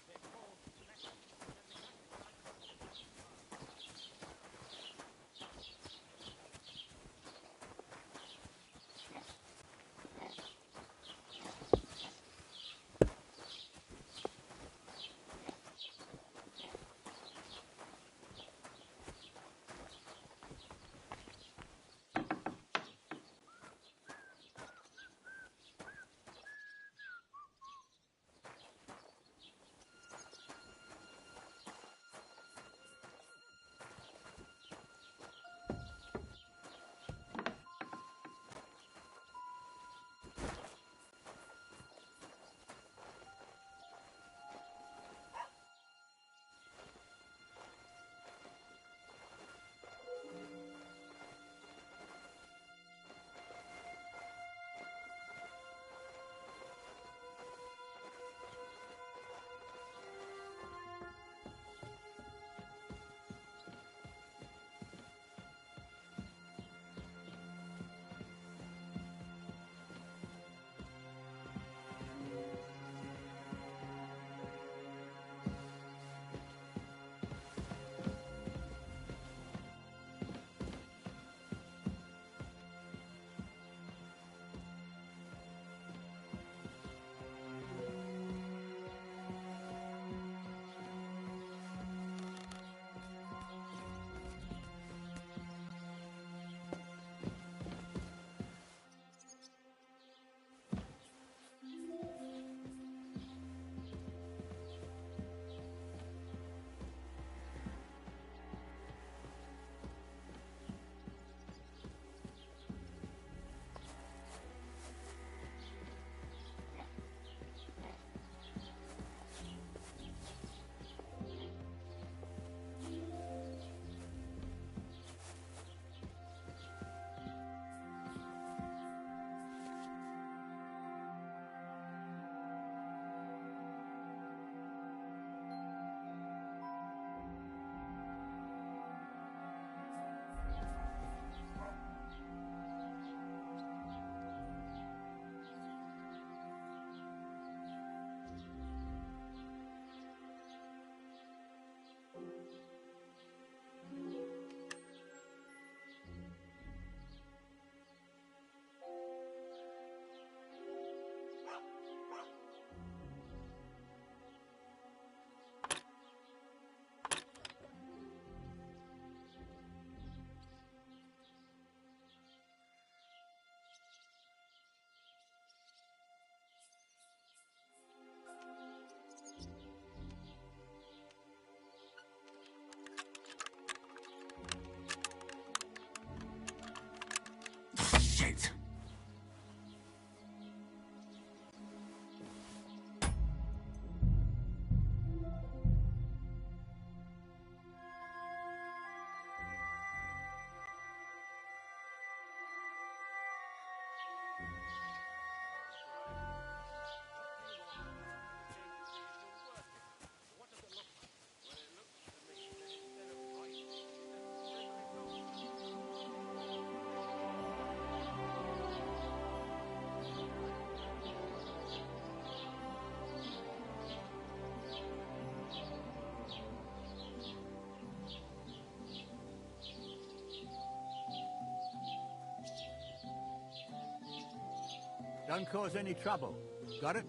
Don't cause any trouble. Got it?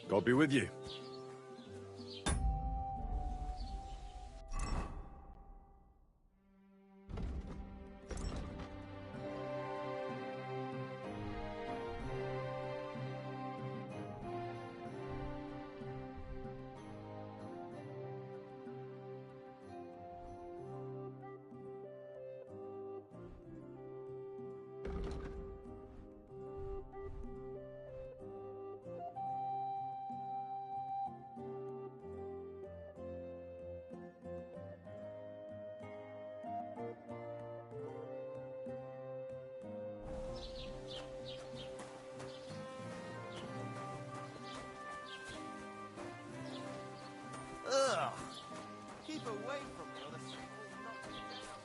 God be with you. Ugh! Keep away from me or the sun will knock me down.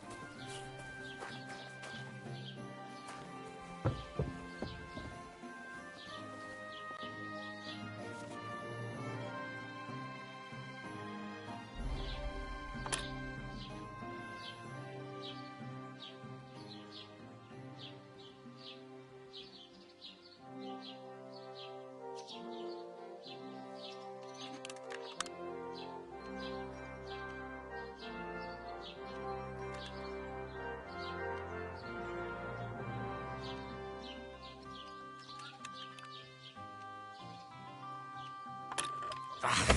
Ah,